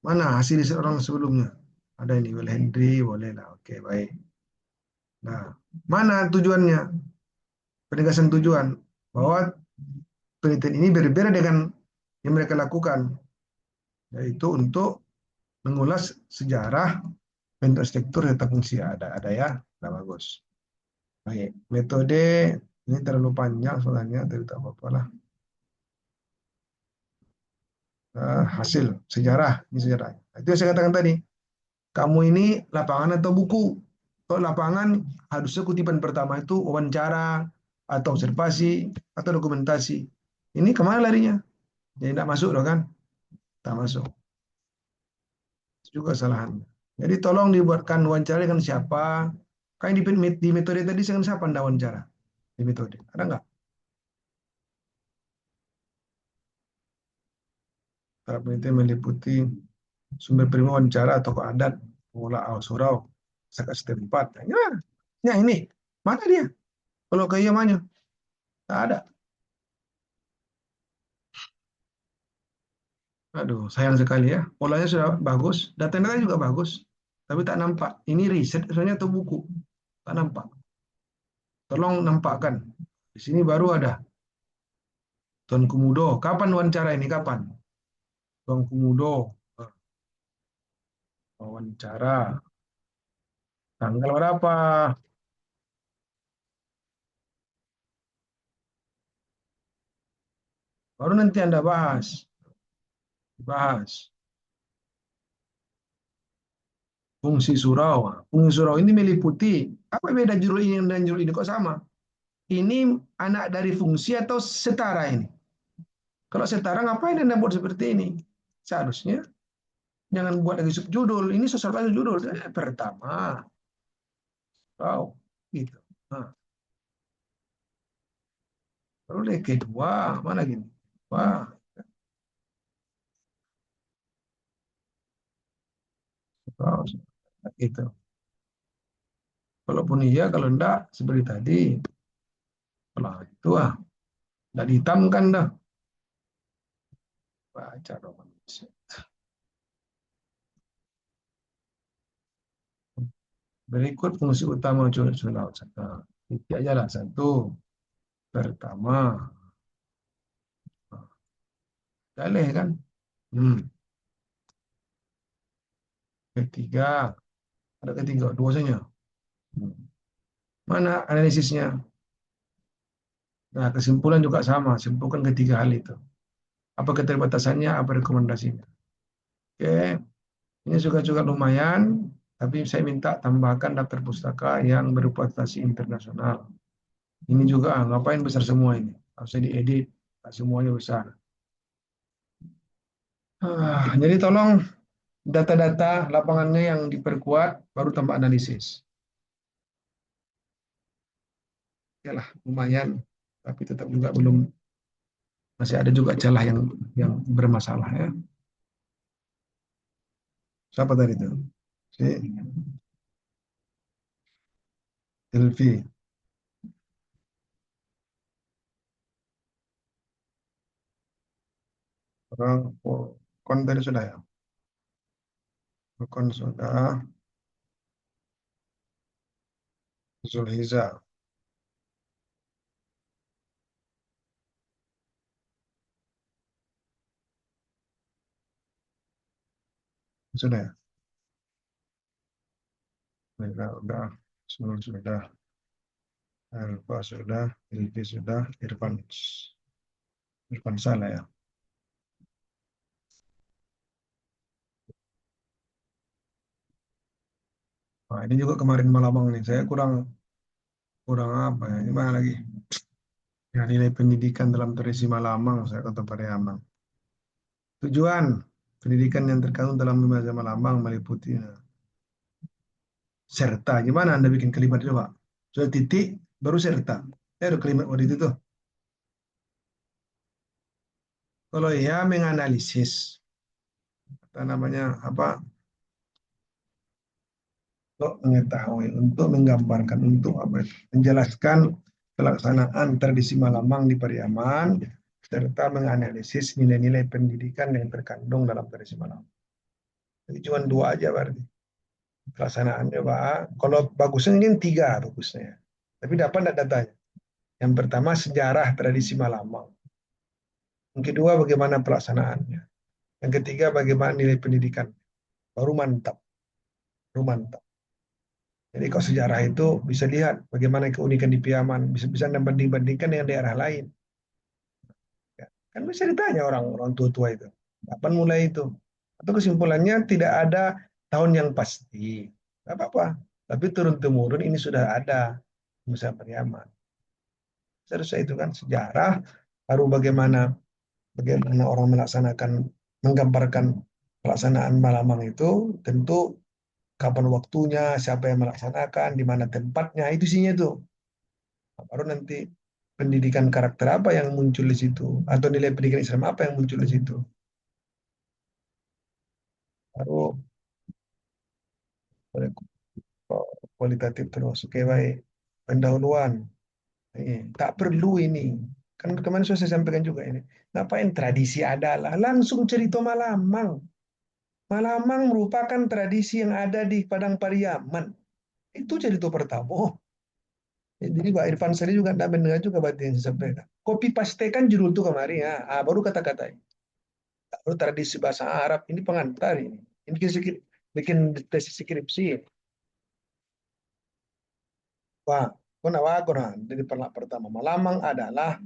Mana hasil riset orang sebelumnya? Ada ini Will Henry, boleh lah. Oke, baik. Nah, mana tujuannya? Penegasan tujuan bahwa penelitian ini berbeda dengan yang mereka lakukan, yaitu untuk mengulas sejarah bentuk struktur serta fungsi ada ya, nah, bagus. Baik, metode ini terlalu panjang soalnya, tapi tak apa-apa lah. Hasil sejarah, ini sejarah. Itu yang saya katakan tadi. Kamu ini lapangan atau buku? Kalau lapangan harusnya kutipan pertama itu wawancara, atau observasi, atau dokumentasi. Ini kemana larinya? Jadi tidak masuk loh kan? Tak masuk. Itu juga kesalahan. Jadi tolong dibuatkan wawancara dengan siapa? Kayak di metode tadi dengan siapa Anda wawancara? Di metode. Ada nggak? Para peneliti meliputi sumber prima wawancara, tokoh adat, pengolah surau, masyarakat setempat. Ya ini. Mana dia? Kalau ke Yamannya? Tak ada. Aduh, sayang sekali ya. Polanya sudah bagus, data-data juga bagus, tapi tak nampak. Ini riset sebenarnya atau buku? Tak nampak. Tolong nampakkan. Di sini baru ada Tuan Kumudo. Kapan wawancara ini? Kapan? Tuan Kumudo wawancara. Tanggal berapa? Baru nanti Anda bahas. Bahas. Fungsi surau. Fungsi surau ini meliputi apa beda judul ini dan judul ini kok sama? Ini anak dari fungsi atau setara ini? Kalau setara ngapain Anda buat seperti ini? Seharusnya jangan buat lagi subjudul. Ini sesuatu judul. Pertama, surau. Gitu. Nah, baru deh kedua. Mana gini? Wah, surau. Gitu. Kalaupun iya, kalau enggak, seperti tadi. Kalau itu enggak dihitamkan dah. Baca dong. Berikut fungsi utama jurnal. Titik aja lah satu. Pertama, dalih kan. Hmm. Ketiga, ada ketiga, dua saja. Hmm. Mana analisisnya? Nah, kesimpulan juga sama. Simpulkan ketiga hal itu. Apa keterbatasannya, apa rekomendasinya. Oke, ini juga lumayan. Tapi saya minta tambahkan daftar pustaka yang berputasi internasional. Ini juga, ngapain besar semua ini? Harusnya diedit, semuanya besar. Jadi tolong data-data lapangannya yang diperkuat, baru tambah analisis. Ya lah, lumayan, tapi tetap juga belum, masih ada juga celah yang bermasalah ya. Siapa tadi itu? Si Elvi. Orang kon tadi sudah ya. Kon sudah. Zulhiza sudah ya. Mereka udah, semua sudah. Alfa sudah, Elvi sudah, Irfan salah ya. Nah, ini juga kemarin Malamang nih. Saya kurang kurang apa ya? Gimana lagi? Ya, nilai pendidikan dalam tradisi Malamang, saya kata Pariaman. Tujuan pendidikan yang terkandung dalam bahasa Malamang meliputi serta. Gimana Anda bikin kalimat itu, Pak? Sudah titik, baru serta. Ada kalimat waktu itu tuh. Kalau ya menganalisis, apa namanya, apa, untuk mengetahui, untuk menggambarkan, untuk apa itu, menjelaskan pelaksanaan tradisi Malamang di Pariaman, serta menganalisis nilai-nilai pendidikan yang terkandung dalam tradisi Malamang. Jadi cuma dua aja berarti. Pelaksanaannya, Pak. Kalau bagusnya mungkin tiga bagusnya. Tapi dapat enggak datanya? Yang pertama sejarah tradisi Malamang. Yang kedua bagaimana pelaksanaannya. Yang ketiga bagaimana nilai pendidikan. Baru mantap. Baru mantap. Jadi kalau sejarah itu bisa lihat bagaimana keunikan di Piaman. Bisa-bisa banding-bandingkan dengan daerah lain. Ya, kan bisa ditanya orang-orang tua-tua itu. Kapan mulai itu? Atau kesimpulannya tidak ada tahun yang pasti. Tidak apa-apa. Tapi turun-temurun ini sudah ada. Musa Pariaman. Seharusnya itu kan sejarah, baru bagaimana bagaimana orang melaksanakan, menggambarkan pelaksanaan Malamang itu, tentu kapan waktunya, siapa yang melaksanakan, di mana tempatnya, itu isinya tuh. Baru nanti pendidikan karakter apa yang muncul di situ, atau nilai pendidikan Islam apa yang muncul di situ. Baru kualitatif terus. Oke, baik. Pendahuluan. Tak perlu ini. Kan kemarin sudah saya sampaikan juga ini. Ngapain tradisi adalah langsung cerita Malamang. Malamang merupakan tradisi yang ada di Padang Pariaman. Itu cerita pertama. Oh, jadi Pak Irfan Sari juga tidak mendengar juga berarti yang saya sampaikan. Copy pastekan judul itu kemarin ya. Baru kata-kata ini. Baru tradisi bahasa Arab. Ini pengantar ini. Ini bikin tesis skripsi. Wah, kau nah, dari pertama. Malamang adalah,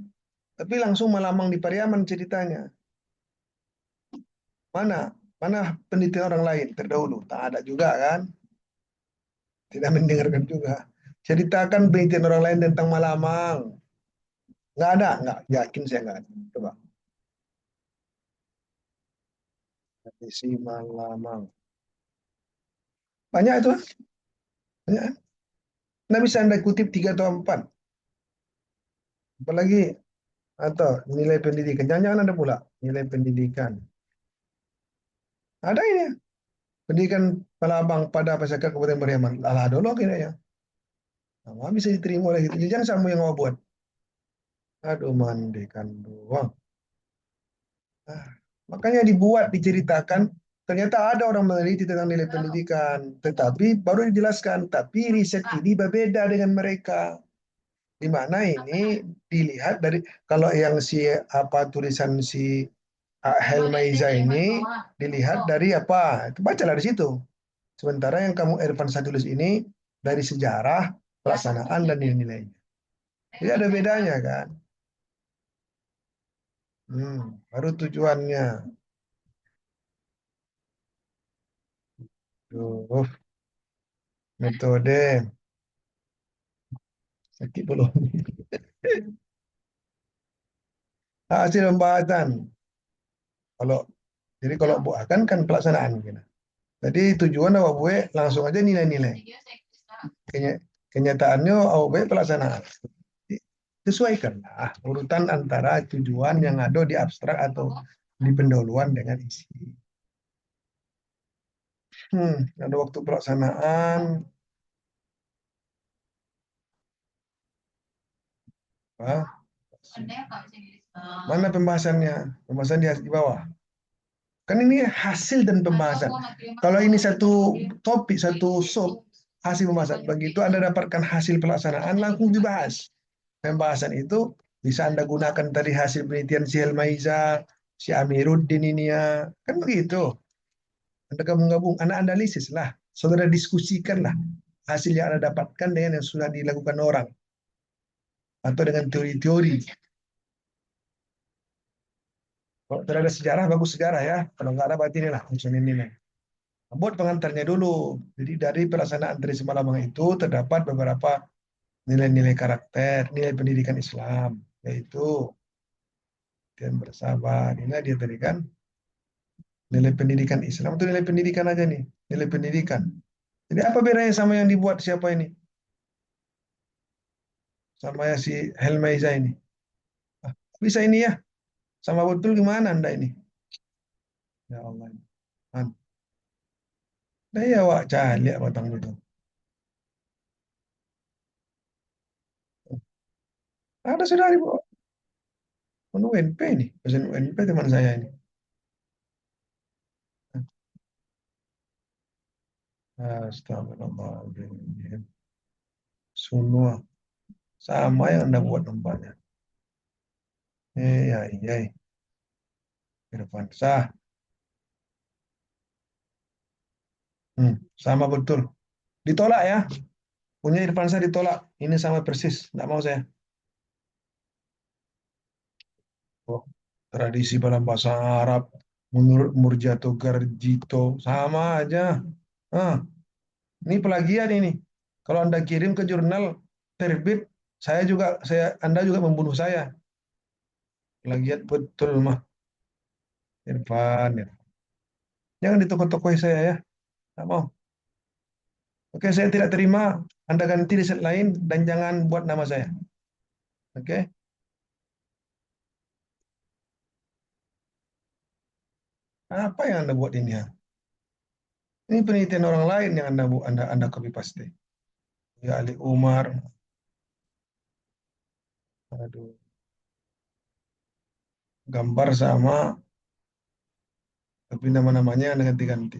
tapi langsung Malamang di Pariaman ceritanya. Mana? Mana penelitian orang lain terdahulu? Tak ada juga kan? Tidak mendengarkan juga. Ceritakan penelitian orang lain tentang Malamang. Nggak ada, nggak yakin saya nggak ada. Coba. Tradisi Malamang. Banyak itu, banyak. Nah bisa Anda kutip tiga atau empat. Apalagi atau nilai pendidikan. Jangan-jangan ada pula nilai pendidikan. Ada ini pendidikan Malamang pada masyarakat Kabupaten Pariaman. Alah dulu kayaknya. Nah, bisa diterima oleh itu. Jangan sama yang mau buat. Aduh, mandikan doang. Ah, makanya dibuat, diceritakan, ternyata ada orang meneliti tentang nilai pendidikan, tetapi baru dijelaskan, tapi riset ini berbeda dengan mereka. Di mana ini dilihat dari, kalau yang si apa tulisan si Helmaiza ini dilihat dari apa? Itu bacalah di situ. Sementara yang kamu Irfan saya tulis ini dari sejarah, pelaksanaan dan nilai-nilainya. Jadi ada bedanya kan? Baru tujuannya. Tuh, metode sakit belum. Hasil pembahasan. Kalau jadi kalau buat kan pelaksanaan gitu. Jadi tujuan awak buat langsung aja nilai-nilai. Kenyataannya awak buat pelaksanaan. Sesuaikanlah urutan antara tujuan yang ada di abstrak atau di pendahuluan dengan isi. Ada waktu pelaksanaan. Apa? Mana pembahasannya? Pembahasan di bawah. Kan ini hasil dan pembahasan. Kalau ini satu topik, satu sub, hasil pembahasan. Begitu Anda dapatkan hasil pelaksanaan, langsung dibahas. Pembahasan itu bisa Anda gunakan tadi hasil penelitian si Helmaiza, si Amiruddin ini ya. Kan begitu. Anda gabung-gabung, Anda analisis lah. Saudara diskusikan lah hasil yang Anda dapatkan dengan yang sudah dilakukan orang. Atau dengan teori-teori. Kalau tidak ada sejarah, bagus sejarah ya. Kalau nggak ada, berarti inilah unsur ini nih. Buat pengantarnya dulu. Jadi dari pelaksanaan tradisi Malamang itu terdapat beberapa nilai-nilai karakter, nilai pendidikan Islam, yaitu yang bersabar. Ini dia tadi kan nilai pendidikan Islam itu nilai pendidikan aja nih, nilai pendidikan. Jadi apa bedanya sama yang dibuat siapa ini? Sama ya si Helmaiza ini. Ah, bisa ini ya? Sama betul gimana Anda ini? Ya Allah. Man. Nah ya wak cari lihat batang itu. Ada sudah dibawa. UNP ini, dosen UNP teman saya ini. Astagfirullahaladzim. Semua sama yang Anda buat tempatnya. Ya, iya, Irfan sah. Sama betul. Ditolak ya. Punya Irfan Sah ditolak. Ini sama persis. Nggak mau saya. Oh, tradisi dalam bahasa Arab. Menurut Murjato Garjito. Sama aja. Ah, ini plagiat ini. Kalau Anda kirim ke jurnal terbit, Anda juga membunuh saya. Plagiat betul mah, Irfan. Ya. Jangan ditokok-tokohi saya ya. Nggak mau. Oke, saya tidak terima. Anda ganti di set lain dan jangan buat nama saya. Oke? Apa yang Anda buat ini ya? Ini penelitian orang lain yang Anda copy paste. Ya Ali Umar. Aduh, gambar sama tapi nama-namanya Anda ganti-ganti.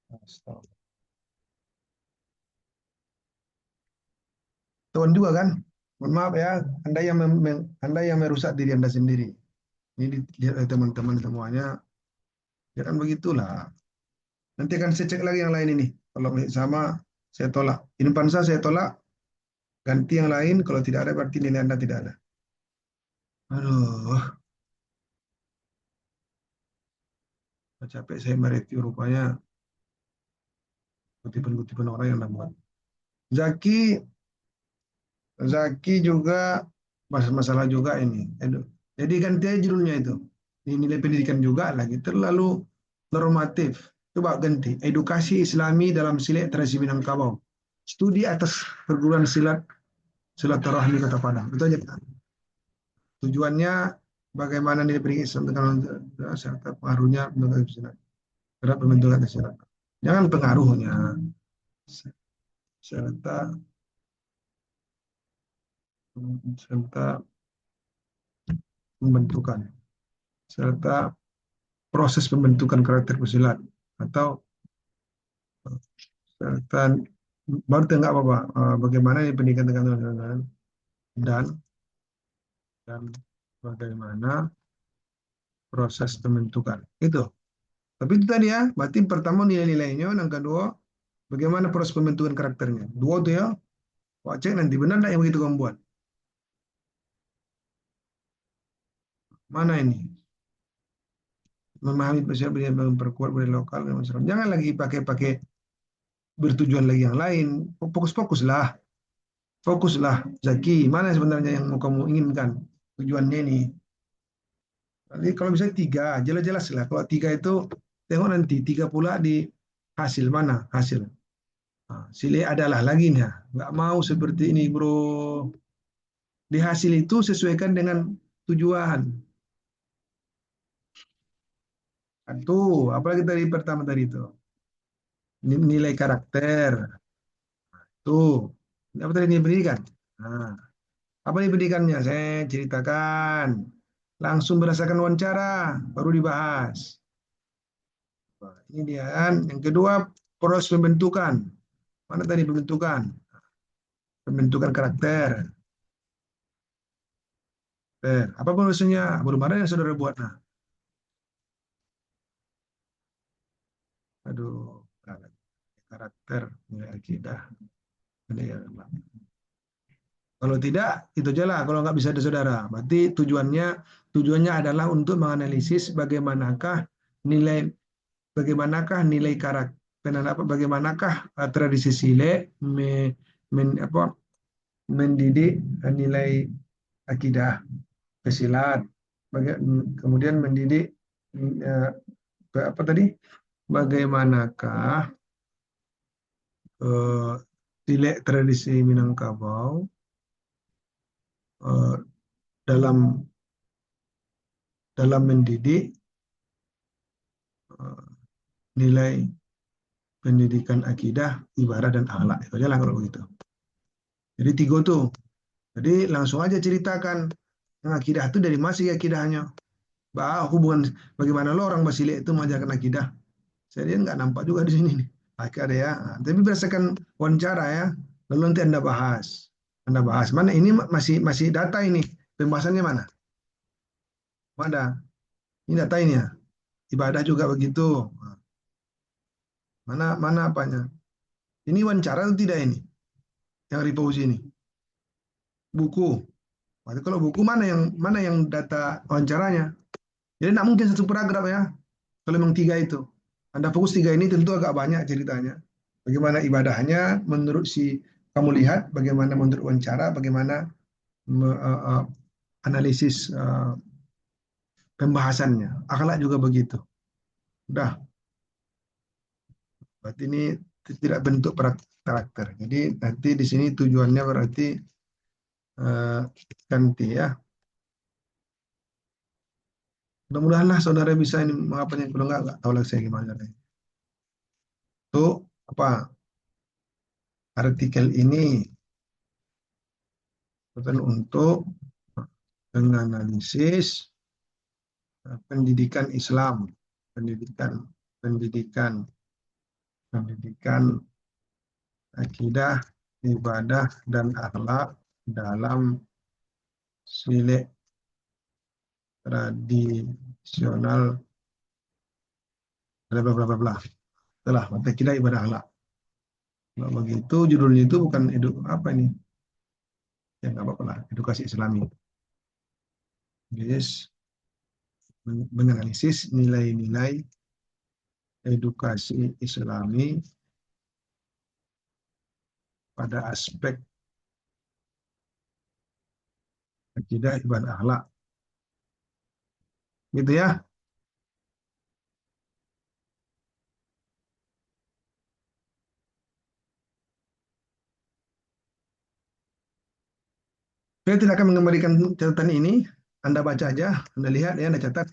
Astaga. Tuhan juga kan? Mohon maaf ya, Anda yang merusak diri Anda sendiri. Ini dilihat oleh teman-teman semuanya. Jangan begitulah. Nanti akan saya cek lagi yang lain ini. Kalau sama, saya tolak. Infansa saya tolak, ganti yang lain. Kalau tidak ada, berarti nilai Anda tidak ada. Aduh, capek saya mereview rupanya kutipan-kutipan orang yang buat. Zaki, Zaki juga masalah juga ini. Jadi ganti aja judulnya itu. Ini nilai pendidikan juga lagi terlalu normatif. Coba ganti. Edukasi Islami dalam silat tradisi Minangkabau. Studi atas perguruan silat silaturahmi Kota Padang. Itu aja. Tujuannya bagaimana nilai pendidikan Islam dengan serta pengaruhnya terhadap pembentukan masyarakat. Jangan pengaruhnya serta serta pembentukan serta proses pembentukan karakter pesilat atau serta baru nggak apa-apa bagaimana ini pendidikan dengan dan dan bagaimana proses pembentukan itu. Tapi itu tadi ya, berarti pertama nilai-nilainya, yang kedua bagaimana proses pembentukan karakternya. Dua tuh ya, wah cek nanti benar nggak yang begitu kamu buat? Mana ini? Memahami persiapan yang memperkuat budaya lokal dan masyarakat. Jangan lagi pakai-pakai bertujuan lagi yang lain. Fokus-fokuslah, fokuslah. Zaki, mana sebenarnya yang mau kamu inginkan? Tujuannya ini. Jadi kalau bisa tiga, jelas-jelas lah. Kalau tiga itu, tengok nanti tiga pula di hasil mana hasil. Nah, sile adalah lagi nih. Nggak mau seperti ini, bro. Di hasil itu sesuaikan dengan tujuan. Tuh, apalagi tadi pertama tadi itu. Nilai karakter. Tuh, apa tadi nilai pendidikan? Nah, apa nilai pendidikannya? Saya ceritakan. Langsung berdasarkan wawancara, baru dibahas. Nah, ini dia kan. Yang kedua, proses pembentukan. Mana tadi pembentukan? Pembentukan karakter. Apa maksudnya? Belum ada yang saudara buat. Nah, aduh, karakter, nilai akidah. Ini ya, kalau tidak, itu aja lah. Kalau nggak bisa ada saudara, berarti tujuannya adalah untuk menganalisis nilai bagaimanakah karakter, bagaimanakah tradisi sile apa, mendidik nilai akidah pesilat, kemudian mendidik eh, apa tadi, bagaimanakah sile tradisi Minangkabau eh, dalam mendidik eh, nilai pendidikan akidah, ibadah dan akhlak. Itu aja lah kalau begitu. Jadi tiga tuh. Jadi langsung aja ceritakan yang akidah itu dari mana sih akidahnya. Hubungan bagaimana lo orang Basile itu mengajarkan akidah. Saya lihat nggak nampak juga di sini nih. Ada ya. Nah, tapi berdasarkan wawancara ya. Lalu nanti Anda bahas. Anda bahas. Mana ini masih data ini. Pembahasannya mana? Mana? Ini data ini ya. Ibadah juga begitu. Mana mana apanya? Ini wawancara atau tidak ini? Yang repose ini. Buku. Berarti kalau buku mana yang data wawancaranya? Jadi tidak mungkin satu paragraf ya. Kalau memang tiga itu. Anda fokus tiga ini tentu agak banyak ceritanya. Bagaimana ibadahnya menurut si kamu lihat bagaimana menurut wawancara, bagaimana analisis pembahasannya. Akhlak juga begitu. Udah, berarti ini tidak bentuk karakter. Jadi nanti di sini tujuannya berarti eh, ganti ya. Mudah-mudahanlah saudara bisa ini mengapanya, kalau nggak tahu lagi saya gimana. Untuk apa artikel ini untuk menganalisis pendidikan Islam, pendidikan pendidikan pendidikan akidah, ibadah dan akhlak dalam silik tradisional bla bla bla bla bla. Itulah mata akidah ibadah akhlak. Kalau begitu judulnya itu bukan apa ini? Ya nggak apa-apa lah, edukasi Islami. Yes, menganalisis nilai-nilai edukasi Islami pada aspek akidah ibadah akhlak. Gitu ya. Saya tidak akan mengembalikan catatan ini. Anda baca aja, Anda lihat ya, Anda catat.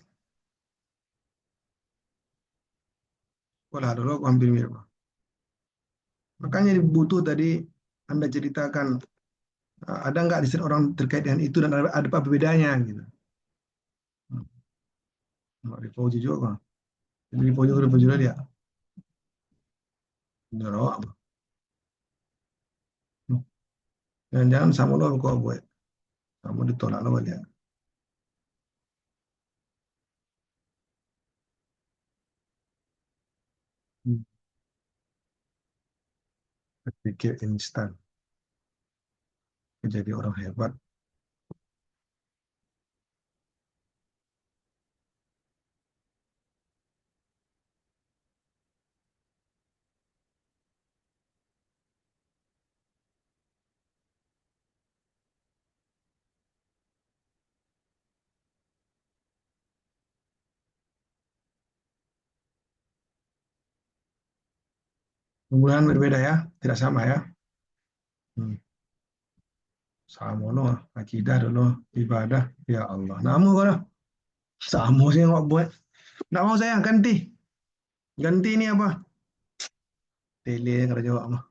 Wah, dulu aku hampir mirip. Makanya butuh tadi Anda ceritakan, ada nggak di sini orang terkait dengan itu dan ada apa bedanya gitu. Nggak di Fauzi juga. Jadi di Fauzi juga dia. Jangan jangan sama lo kok gue. Kamu ditolak lo dia. Berpikir instan. Menjadi orang hebat. Penggunaan berbeda ya, tidak sama ya. Hmm. Sama no, akidah dulu, ibadah. Ya Allah. Namu kalau sama sih nggak buat. Nggak mau saya ganti. Ganti ini apa? Tele kerja mah.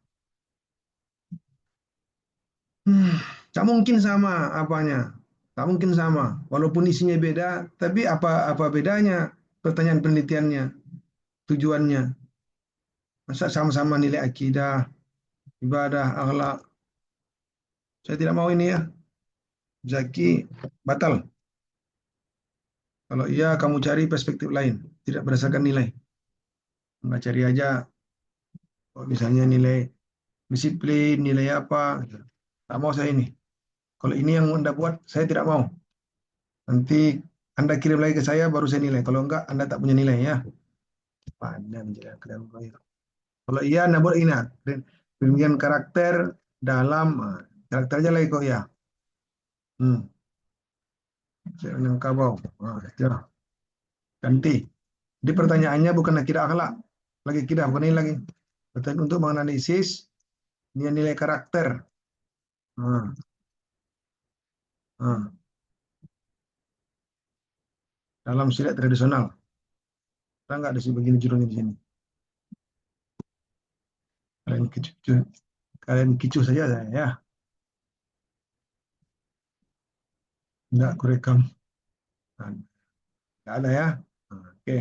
Hmm, tak mungkin sama apanya. Tak mungkin sama. Walaupun isinya beda, tapi apa bedanya pertanyaan penelitiannya, tujuannya. Masa sama-sama nilai akidah, ibadah, akhlak. Saya tidak mau ini ya. Zaki batal. Kalau iya, kamu cari perspektif lain, tidak berdasarkan nilai. Nggak cari aja, oh, misalnya nilai disiplin, nilai apa. Tak mau saya ini. Kalau ini yang Anda buat, saya tidak mau. Nanti Anda kirim lagi ke saya, baru saya nilai. Kalau enggak, Anda tak punya nilai ya. Pandang jadi akademik. Kalau iya, Anda buat ini. Pemilihan karakter dalam karakter aja lagi kok ya. Hmm, saya yang kabau. Ya. Ganti. Jadi pertanyaannya bukan akidah akhlak, lagi akidah bukan ini lagi. Pertanyaan untuk menganalisis nilai-nilai karakter. Hmm, hmm. Dalam silat tradisional. Kita nggak ada sih begini judulnya di sini. Kalian kicu, kalian kicu saja saya ya. Nggak kurekam. Nah, nggak ada ya. Nah, oke.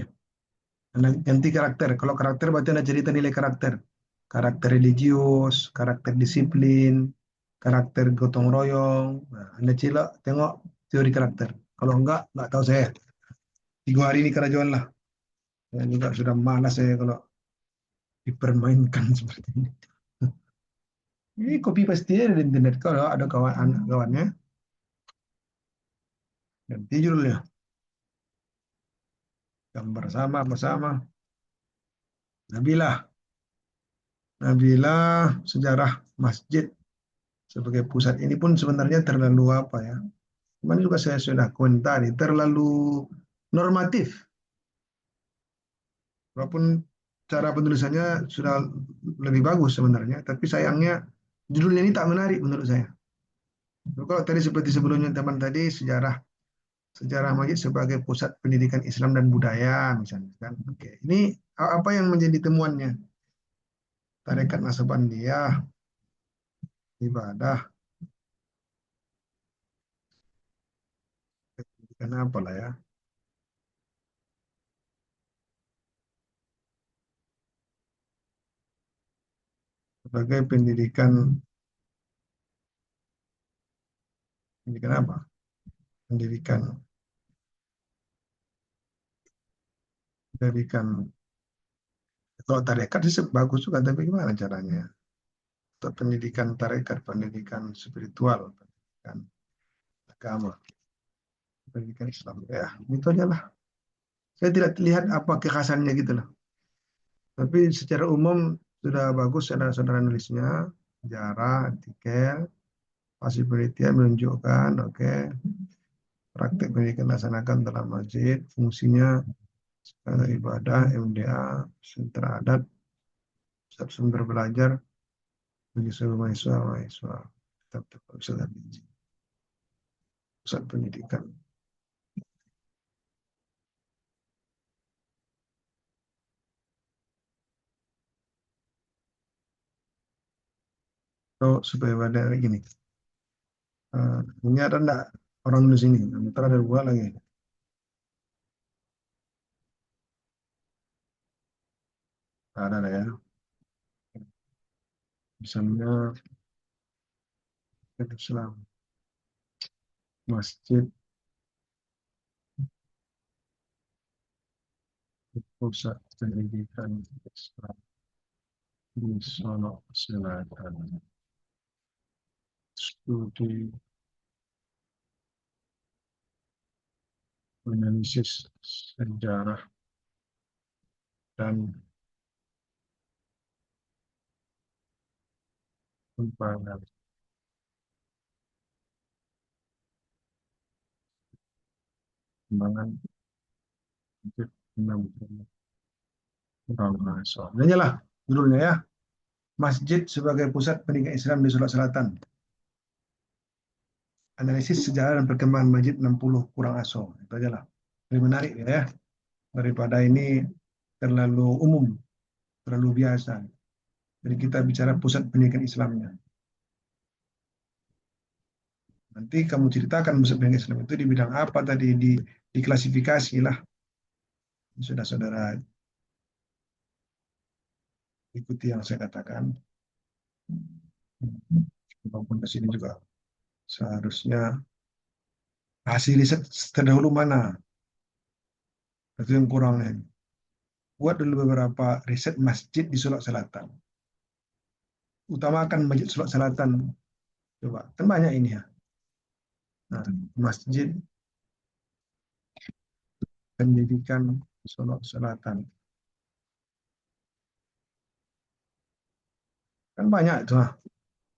Ganti karakter. Kalau karakter berarti ada cerita nilai karakter. Karakter religius, karakter disiplin, karakter gotong royong. Nah, Anda cilok tengok teori karakter. Kalau enggak, nggak tahu saya. 3 hari ini kerajuan lah. Saya juga sudah malas saya kalau dipermainkan seperti ini. Ini copy paste ya di internet. Kalau ada kawannya, ganti judulnya. Gambar sama, bersama. Nabilah. Nabilah sejarah masjid sebagai pusat ini pun sebenarnya terlalu apa ya? Kemarin juga saya sudah komentari, terlalu normatif. Walaupun cara penulisannya sudah lebih bagus sebenarnya, tapi sayangnya judulnya ini tak menarik menurut saya. Kalau tadi seperti sebelumnya teman tadi sejarah sejarah masjid sebagai pusat pendidikan Islam dan budaya misalnya kan. Oke, ini apa yang menjadi temuannya? Tarekat Nasabandiyah, ibadah, pendidikan apa lah ya? Sebagai pendidikan apa? Pendidikan pendidikan kalau tarekat sih bagus juga, tapi gimana caranya? Untuk pendidikan tarekat, pendidikan spiritual, pendidikan agama, pendidikan Islam. Ya, itu aja lah. Saya tidak lihat apa kekhasannya gitu lah. Tapi secara umum sudah bagus saudara-saudara nulisnya, sejarah, artikel, hasil penelitian menunjukkan, oke, praktek pendidikan dilaksanakan dalam masjid, fungsinya ibadah, MDA, sentra adat, pusat sumber belajar bagi seluruh mahasiswa, tetap pusat pendidikan. So, supaya pada gini, ini ada enggak orang di sini? Ntar ada dua lagi. Ada ya. Misalnya Islam, masjid, pusat pendidikan Islam di Solo Selatan. Studi analisis sejarah dan pengembangan masjid 60 kurang masuk. Ini lah judulnya ya. Masjid sebagai pusat pendidikan Islam di Sulawesi Selatan. Analisis sejarah dan perkembangan masjid 60 kurang aso. Itu aja lah. Lebih menarik ya. Daripada ini terlalu umum, terlalu biasa. Jadi kita bicara pusat pendidikan Islamnya. Nanti kamu ceritakan pusat pendidikan Islam itu di bidang apa tadi, diklasifikasi lah. Sudah saudara ikuti yang saya katakan. Maupun ke sini juga seharusnya hasil riset terdahulu mana? Itu yang kurangnya. Buat dulu beberapa riset masjid di Sulawesi Selatan. Utamakan masjid Sulawesi Selatan. Coba, kan banyak ini ya. Nah, masjid pendidikan Sulawesi Selatan. Kan banyak itu.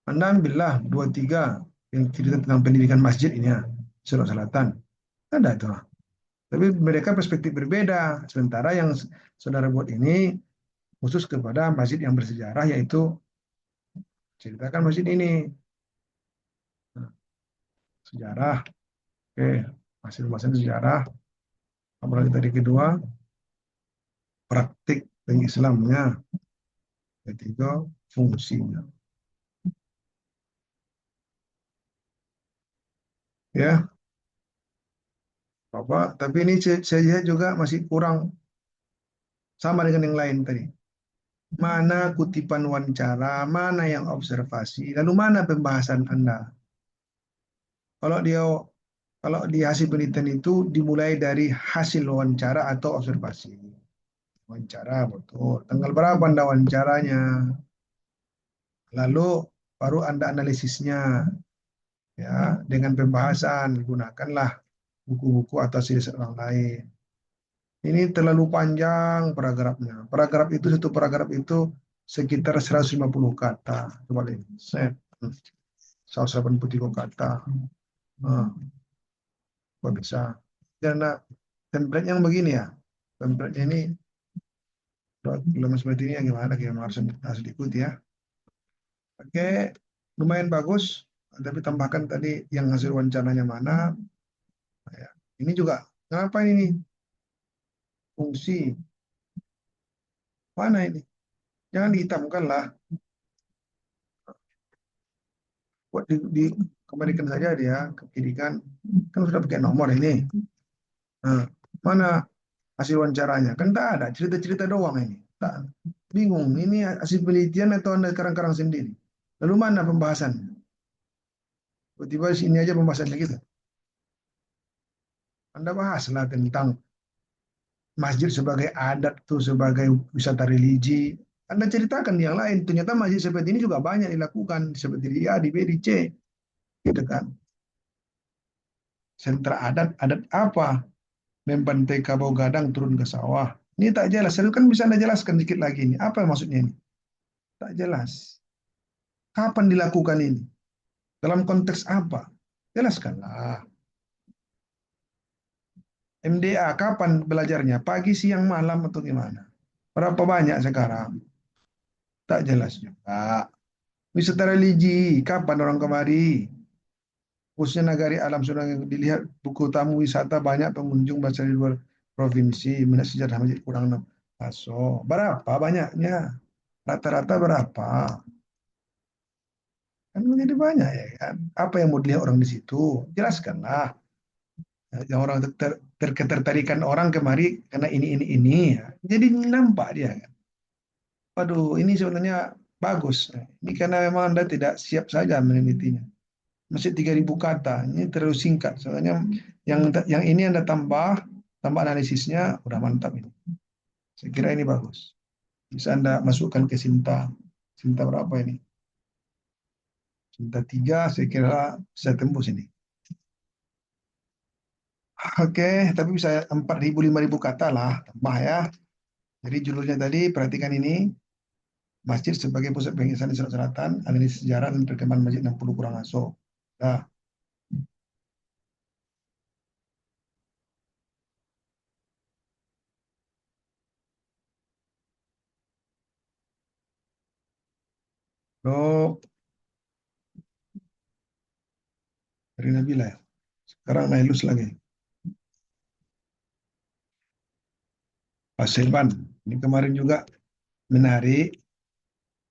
Anda ambillah dua tiga yang cerita tentang pendidikan masjid ini ya, Sulawesi Selatan. Ada itu. Tapi mereka perspektif berbeda. Sementara yang saudara buat ini khusus kepada masjid yang bersejarah, yaitu ceritakan masjid ini. Nah, sejarah, oke, masing-masing sejarah. Apalagi tadi kedua, praktik Islamnya. Ketiga, fungsinya. Ya, Bapak, tapi ini saya lihat juga masih kurang sama dengan yang lain tadi. Mana kutipan wawancara, mana yang observasi, lalu mana pembahasan Anda? Kalau dia kalau di hasil penelitian itu dimulai dari hasil wawancara atau observasi. Wawancara betul. Tanggal berapa Anda wawancaranya? Lalu baru Anda analisisnya ya dengan pembahasan, gunakanlah buku-buku atau silis orang lain. Ini terlalu panjang paragrafnya. Paragraf itu satu paragraf itu sekitar 150 kata. Coba lihat. Set. 183 kata. Nah, kok bisa? Karena template yang begini ya. Template ini belum seperti ini ya gimana? Gimana harus diikuti ya. Oke, lumayan bagus. Tapi tambahkan tadi yang hasil wawancaranya mana. Nah, ya. Ini juga, kenapa ini? Fungsi. Mana ini? Jangan dihitamkan lah. Buat kembalikan saja dia ke pendidikan. Kan sudah pakai nomor ini. Nah, mana hasil wawancaranya? Kan tak ada, cerita-cerita doang ini. Tak, bingung, ini hasil penelitian atau Anda karang-karang sendiri? Lalu mana pembahasan? Tiba-tiba sini aja pembahasannya gitu. Anda bahaslah tentang masjid sebagai adat tuh, sebagai wisata religi. Anda ceritakan yang lain. Ternyata masjid seperti ini juga banyak dilakukan seperti di A, di B, di C, gitu kan. Sentra adat, adat apa? Membantai kabau gadang turun ke sawah. Ini tak jelas. Saya kan bisa Anda jelaskan dikit lagi ini. Apa maksudnya ini? Tak jelas. Kapan dilakukan ini? Dalam konteks apa? Jelaskanlah. MDA kapan belajarnya? Pagi, siang, malam atau gimana? Berapa banyak sekarang? Tak jelas juga. Wisata religi, kapan orang kemari? Khususnya Nagari Alam sudah dilihat buku tamu wisata banyak pengunjung berasal dari luar provinsi. Minat sejarah masjid kurang 6. Aso. Berapa banyaknya? Rata-rata berapa? Kan menjadi banyak ya kan. Apa yang mau dilihat orang di situ? Jelaskanlah. Yang orang terketertarikan orang kemari karena ini. Ya. Jadi nampak dia kan. Waduh, ini sebenarnya bagus. Ini karena memang Anda tidak siap saja menelitinya. Masih 3.000 kata. Ini terlalu singkat. Soalnya yang ini Anda tambah analisisnya, udah mantap ini. Saya kira ini bagus. Bisa Anda masukkan ke Sinta. Sinta berapa ini? Sinta 3, saya kira bisa tembus ini. Oke, tapi bisa 4.000, 5.000 kata lah, tambah ya. Jadi judulnya tadi, perhatikan ini. Masjid sebagai pusat pengisah di Selatan, analisis sejarah dan perkembangan Masjid 60 Kurang Aso. Nah, lo dari Nabila ya. Sekarang Nailus lagi. Paseban. Ini kemarin juga menarik.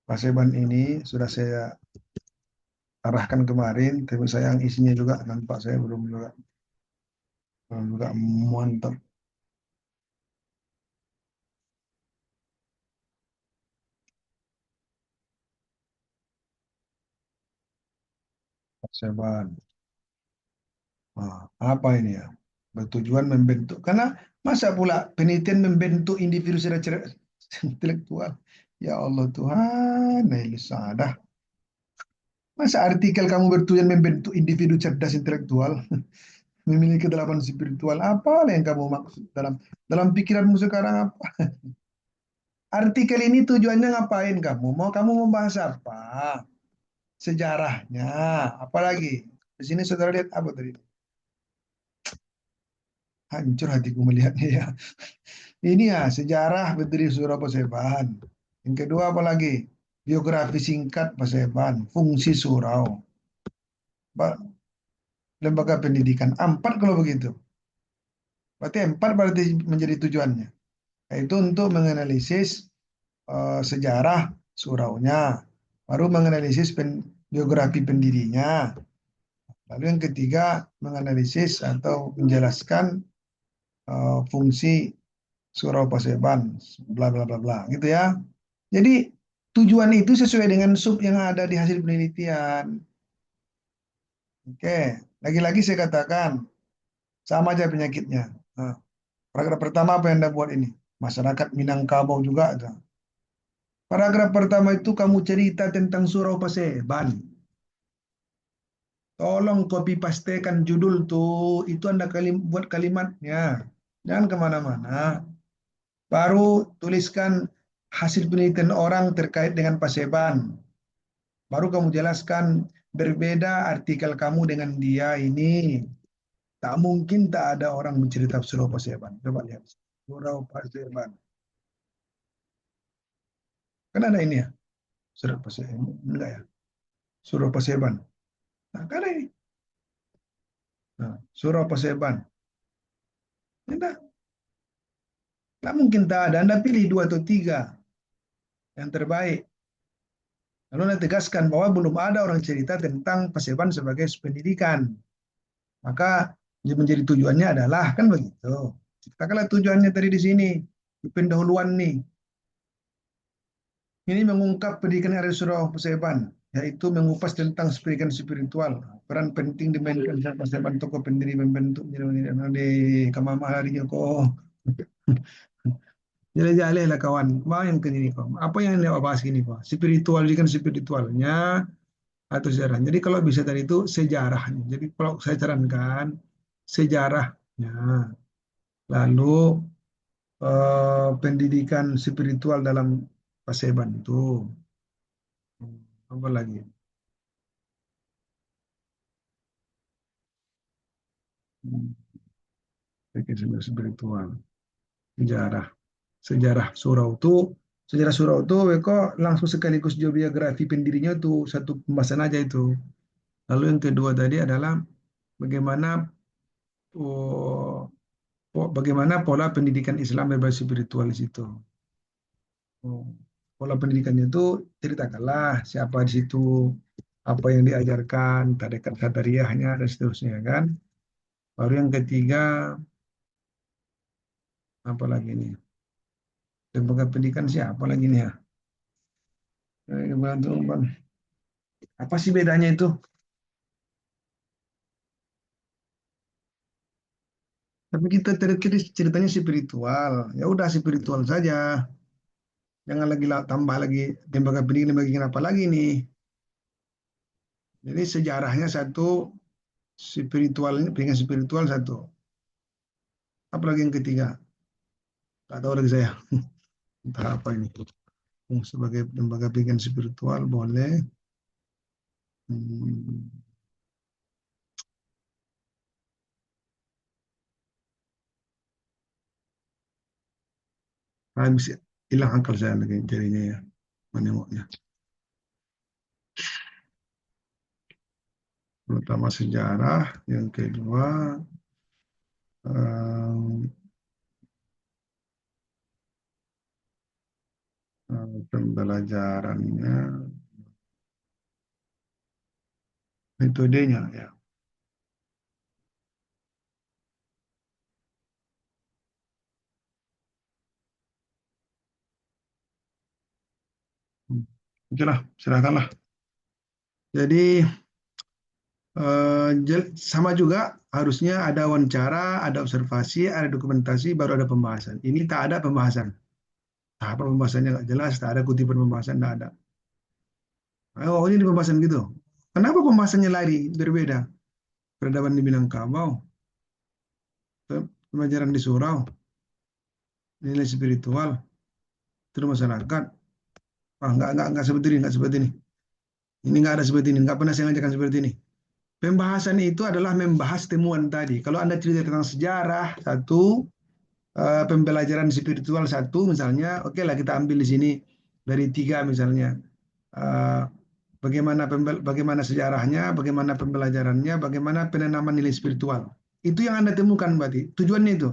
Paseban ini sudah saya arahkan kemarin, tapi sayang isinya juga nampak saya belum juga mantap. Paseban. Nah, apa ini ya? Bertujuan membentuk. Karena masa pula penelitian membentuk individu secara intelektual. Ya Allah Tuhan, Nailus Sadah. Masa artikel kamu bertujuan membentuk individu cerdas intelektual, memiliki kedalaman spiritual, apa yang kamu maksud dalam pikiranmu sekarang apa? Artikel ini tujuannya ngapain kamu? Kamu membahas apa? Sejarahnya, apalagi? Di sini saudara lihat apa tadi? Hancur hatiku melihatnya ya. Ini ya sejarah berdiri Surau Paseban. Yang kedua apalagi? Biografi singkat Paseban, fungsi surau, lembaga pendidikan. 4 kalau begitu. Berarti 4 berarti menjadi tujuannya. Yaitu untuk menganalisis sejarah suraunya, baru menganalisis biografi pendirinya, lalu yang ketiga menganalisis atau menjelaskan fungsi surau Paseban, bla bla bla bla, gitu ya. Jadi tujuan itu sesuai dengan sub yang ada di hasil penelitian. Oke, lagi-lagi saya katakan sama aja penyakitnya. Nah, paragraf pertama apa yang Anda buat ini? Masyarakat Minangkabau juga ada. Paragraf pertama itu kamu cerita tentang surau Paseban. Tolong copy pastekan judul tuh, itu Anda buat kalimatnya. Jangan kemana-mana. Baru tuliskan hasil penelitian orang terkait dengan Paseban. Baru kamu jelaskan berbeda artikel kamu dengan dia ini. Tak mungkin tak ada orang mencerita Surau Paseban. Coba lihat. Surau Paseban. Kan ada ini ya. Surau Paseban. Enggak ya. Surau Paseban. Nah, kan ada ini. Nah, Surau Paseban. Tidak, tak mungkin tak ada. Anda pilih dua atau tiga yang terbaik. Lalu Anda tegaskan bahwa belum ada orang cerita tentang Paseban sebagai pendidikan. Maka yang menjadi tujuannya adalah kan begitu. Katakanlah tujuannya tadi di sini. Di pendahuluan nih. Ini mengungkap pendidikan Arya Surau Paseban, yaitu mengupas tentang pendidikan spiritual. Peran penting dimainkan saat Paseban tokoh pendiri membentuk di kamar harinya kok. Jale-jale lah kawan. Main ke sini kok. Apa yang lewat bahas gini kok? Spiritual, kan spiritualnya atau sejarah. Jadi kalau bisa tadi itu sejarahnya. Jadi kalau saya sarankan sejarahnya. Lalu pendidikan spiritual dalam Paseban itu. Apa lagi? Pendidikan spiritual, sejarah, sejarah surau itu kok langsung sekaligus biografi pendirinya tuh satu pembahasan aja itu. Lalu yang kedua tadi adalah bagaimana oh, bagaimana pola pendidikan Islam berbasis spiritual di situ. Oh, pola pendidikannya itu ceritakanlah siapa di situ, apa yang diajarkan, tarekat sadariyahnya dan seterusnya kan. Baru yang ketiga apa lagi nih? Lembaga pendidikan siapa lagi nih ya? Apa sih bedanya itu? Tapi kita terakhir ceritanya spiritual. Ya udah spiritual saja. Jangan lagi tambah lagi lembaga pendidikan lembaga apa lagi nih. Jadi sejarahnya satu, spiritualnya pendidikan spiritual satu. Apalagi yang ketiga? Tak tahu lagi saya. Entah apa ini. Sebagai lembaga pendidikan spiritual boleh. Hmm, habis hilang akal saya lagi jadinya ya. Menengoknya. Pertama sejarah, yang kedua eh, pembelajarannya, metodenya ya. Oke lah, silakanlah. Jadi sama juga harusnya ada wawancara, ada observasi, ada dokumentasi, baru ada pembahasan. Ini tak ada pembahasan. Apa pembahasannya nggak jelas, tak ada kutipan pembahasan, tak ada. Oh, ini pembahasan gitu. Kenapa pembahasannya lari berbeda? Peradaban di Minangkabau, pembelajaran di surau, nilai spiritual, terus masyarakat. Ah, nggak seperti ini, nggak seperti ini. Ini nggak ada seperti ini, nggak pernah saya ngajarkan seperti ini. Pembahasan itu adalah membahas temuan tadi. Kalau Anda cerita tentang sejarah, satu, pembelajaran spiritual satu, misalnya, oke lah kita ambil di sini dari tiga misalnya. Eh, bagaimana sejarahnya, bagaimana pembelajarannya, bagaimana penanaman nilai spiritual. Itu yang Anda temukan berarti. Tujuannya itu.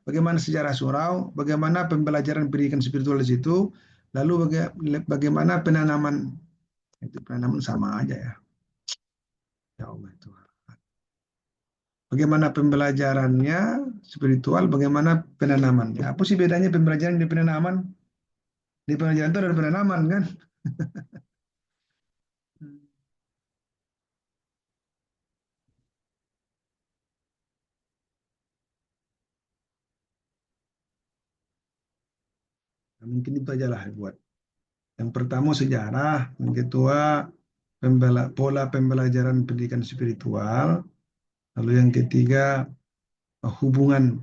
Bagaimana sejarah surau, bagaimana pembelajaran pendidikan spiritual di situ, lalu bagaimana penanaman. Itu penanaman sama aja ya. Ya Allah itu. Bagaimana pembelajarannya spiritual, bagaimana penanamannya. Apa sih bedanya pembelajaran dan penanaman? Di pembelajaran itu ada penanaman kan? Nah, mungkin itu aja lah buat. Yang pertama sejarah, yang kedua pola pembelajaran pendidikan spiritual, lalu yang ketiga hubungan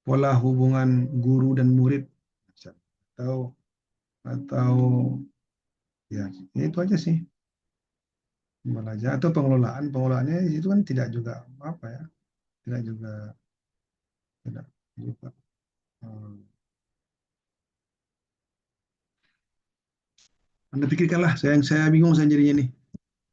pola hubungan guru dan murid atau atau ya itu aja sih. Belajar atau pengelolaan, pengelolaannya itu kan tidak juga apa ya, tidak juga tidak juga. Hmm. Anda pikirkanlah, saya bingung saya jadinya nih.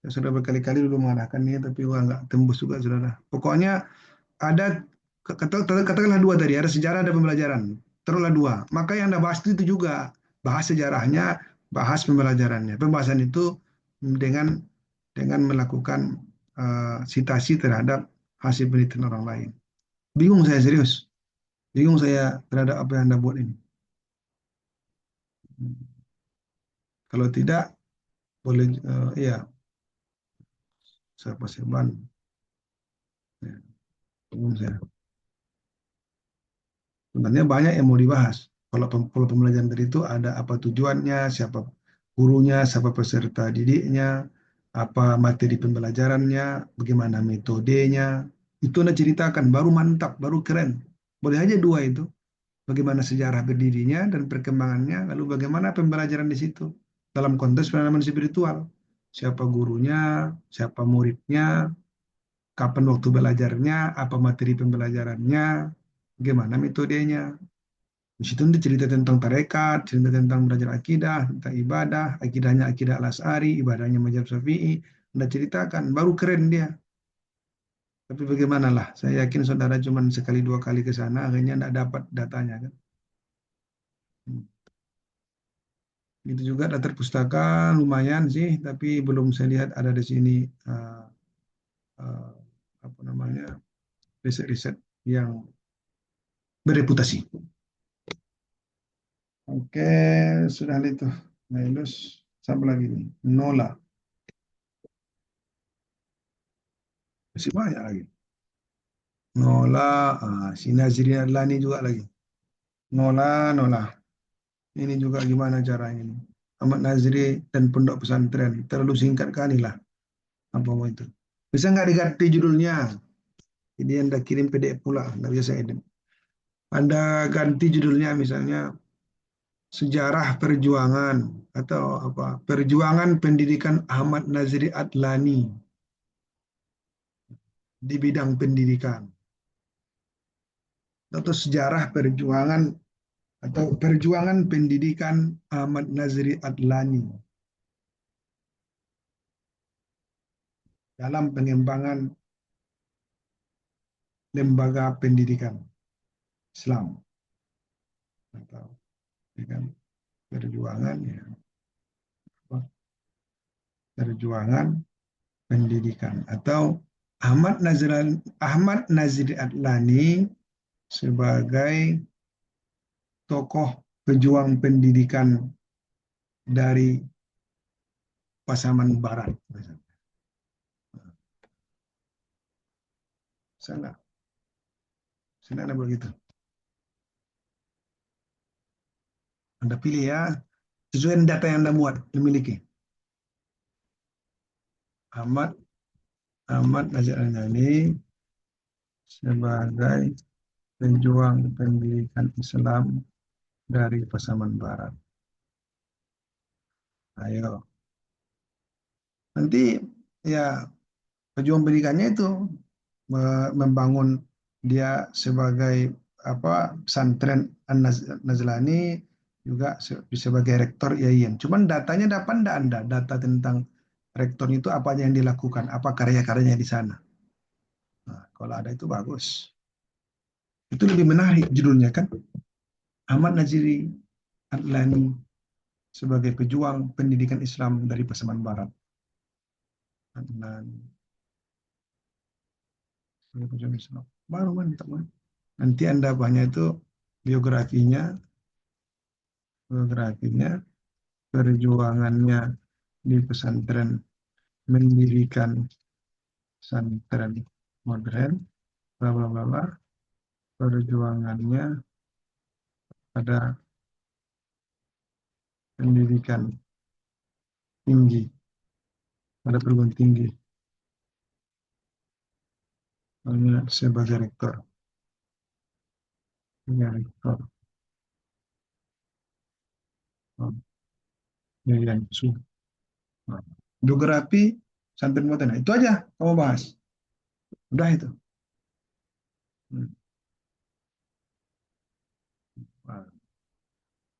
Saya sudah berkali-kali dulu mengarahkan ini, tapi wah nggak tembus juga saudara. Pokoknya ada katakanlah dua tadi, ada sejarah, ada pembelajaran. Taruhlah dua. Maka yang Anda bahas itu juga bahas sejarahnya, bahas pembelajarannya. Pembahasan itu dengan melakukan citasi terhadap hasil penelitian orang lain. Bingung saya serius. Bingung saya terhadap apa yang Anda buat ini. Kalau tidak, boleh ya saya pasti bantu. Ya, bingung saya. Sebenarnya banyak yang mau dibahas. Kalau pembelajaran tadi itu ada apa tujuannya, siapa gurunya, siapa peserta didiknya, apa materi pembelajarannya, bagaimana metodenya. Itu Anda ceritakan, baru mantap, baru keren. Boleh aja dua itu. Bagaimana sejarah berdirinya dan perkembangannya, lalu bagaimana pembelajaran di situ. Dalam konteks penanaman spiritual. Siapa gurunya, siapa muridnya, kapan waktu belajarnya, apa materi pembelajarannya, bagaimana metodenya. Di situ nanti cerita tentang tarekat, cerita tentang belajar akidah, tentang ibadah, akidahnya akidah Al-As'ari, ibadahnya mazhab Syafi'i. Anda ceritakan, baru keren dia. Tapi bagaimana lah, saya yakin saudara cuma sekali dua kali ke sana, akhirnya tidak dapat datanya kan. Hmm. Itu juga daftar pustaka lumayan sih, tapi belum saya lihat ada di sini uh, uh, apa namanya riset-riset yang bereputasi. Oke, sudah itu. Nah, terus siapa lagi nih? Nola, masih banyak lagi. Nola, si Nazrin Adlani juga lagi. Nola, Nola. Ini juga gimana caranya ini? Ahmad Nazri dan Pondok Pesantren. Terlalu singkat kali lah. Apa mau itu? Bisa nggak diganti judulnya? Ini Anda kirim PDF pula. Nggak bisa saya edit. Anda ganti judulnya misalnya Sejarah Perjuangan atau apa? Perjuangan Pendidikan Ahmad Nazri Adlani di bidang pendidikan atau sejarah perjuangan atau perjuangan pendidikan Ahmad Nazri Adlani dalam pengembangan lembaga pendidikan Islam atau ya kan, perjuangan ya apa, perjuangan pendidikan atau Ahmad Nazri Adlani sebagai tokoh pejuang pendidikan dari Pasaman Barat misalnya. Sana, sana ada begitu. Anda pilih ya, sesuai dengan data yang Anda muat, dimiliki. Ahmad Ahmad Nazar Al-Nani sebagai pejuang pendidikan Islam dari Pasaman Barat. Ayo, nanti ya pejuang pendidikannya itu membangun dia sebagai apa pesantren An-Nazlani juga sebagai rektor IAIN. Cuman datanya dapat enggak Anda data tentang rektor itu apa aja yang dilakukan, apa karya-karyanya di sana. Nah, kalau ada itu bagus. Itu lebih menarik judulnya kan. Ahmad Naziri Adlani sebagai pejuang pendidikan Islam dari Pasaman Barat. Adnan sebagai pejuang Islam. Baru mantap kan. Nanti Anda banyak itu biografinya, biografinya, perjuangannya di pesantren mendirikan pesantren modern, bla bla bla, bla. Perjuangannya pada pendidikan tinggi, pada perguruan tinggi, hanya sebagai rektor, ya rektor, oh, ya, ya, su. Nah, geografi Pesantren modern. Nah, itu aja kamu bahas. Udah itu. Hmm.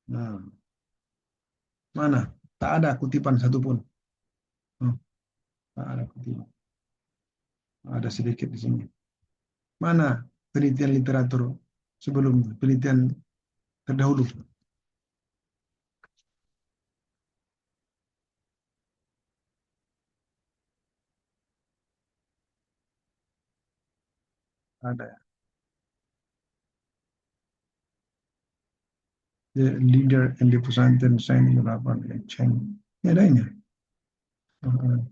Nah, mana? Tak ada kutipan satupun. Hmm, tak ada kutipan. Ada sedikit di sini. Mana penelitian literatur sebelumnya? Penelitian terdahulu. Ada ya. The leader in the pesantren sign berapa ya? Cheng. Ini ada ini. Hmm.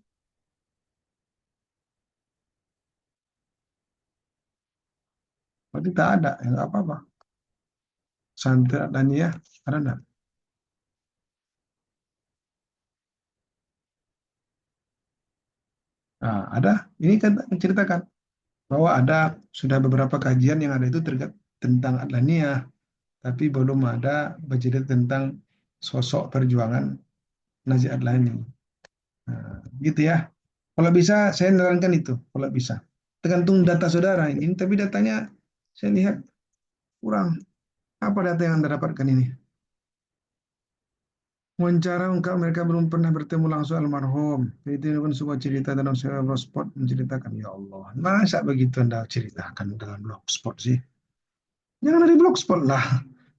Berarti tak ada. Ya, nggak apa-apa. Santet dan ya, ada enggak? Nah, ada. Ini kan menceritakan bahwa ada sudah beberapa kajian yang ada itu tentang Adlaniyah, tapi belum ada bercerita tentang sosok perjuangan Nazi Adlani. Nah, gitu ya. Kalau bisa saya nerangkan itu, kalau bisa. Tergantung data saudara ini, tapi datanya saya lihat kurang. Apa data yang Anda dapatkan ini? Wawancara ungkap mereka belum pernah bertemu langsung almarhum. Itu kan sebuah cerita dalam sebuah blogspot menceritakan. Ya Allah, masa begitu Anda ceritakan dalam blogspot sih? Jangan dari blogspot lah.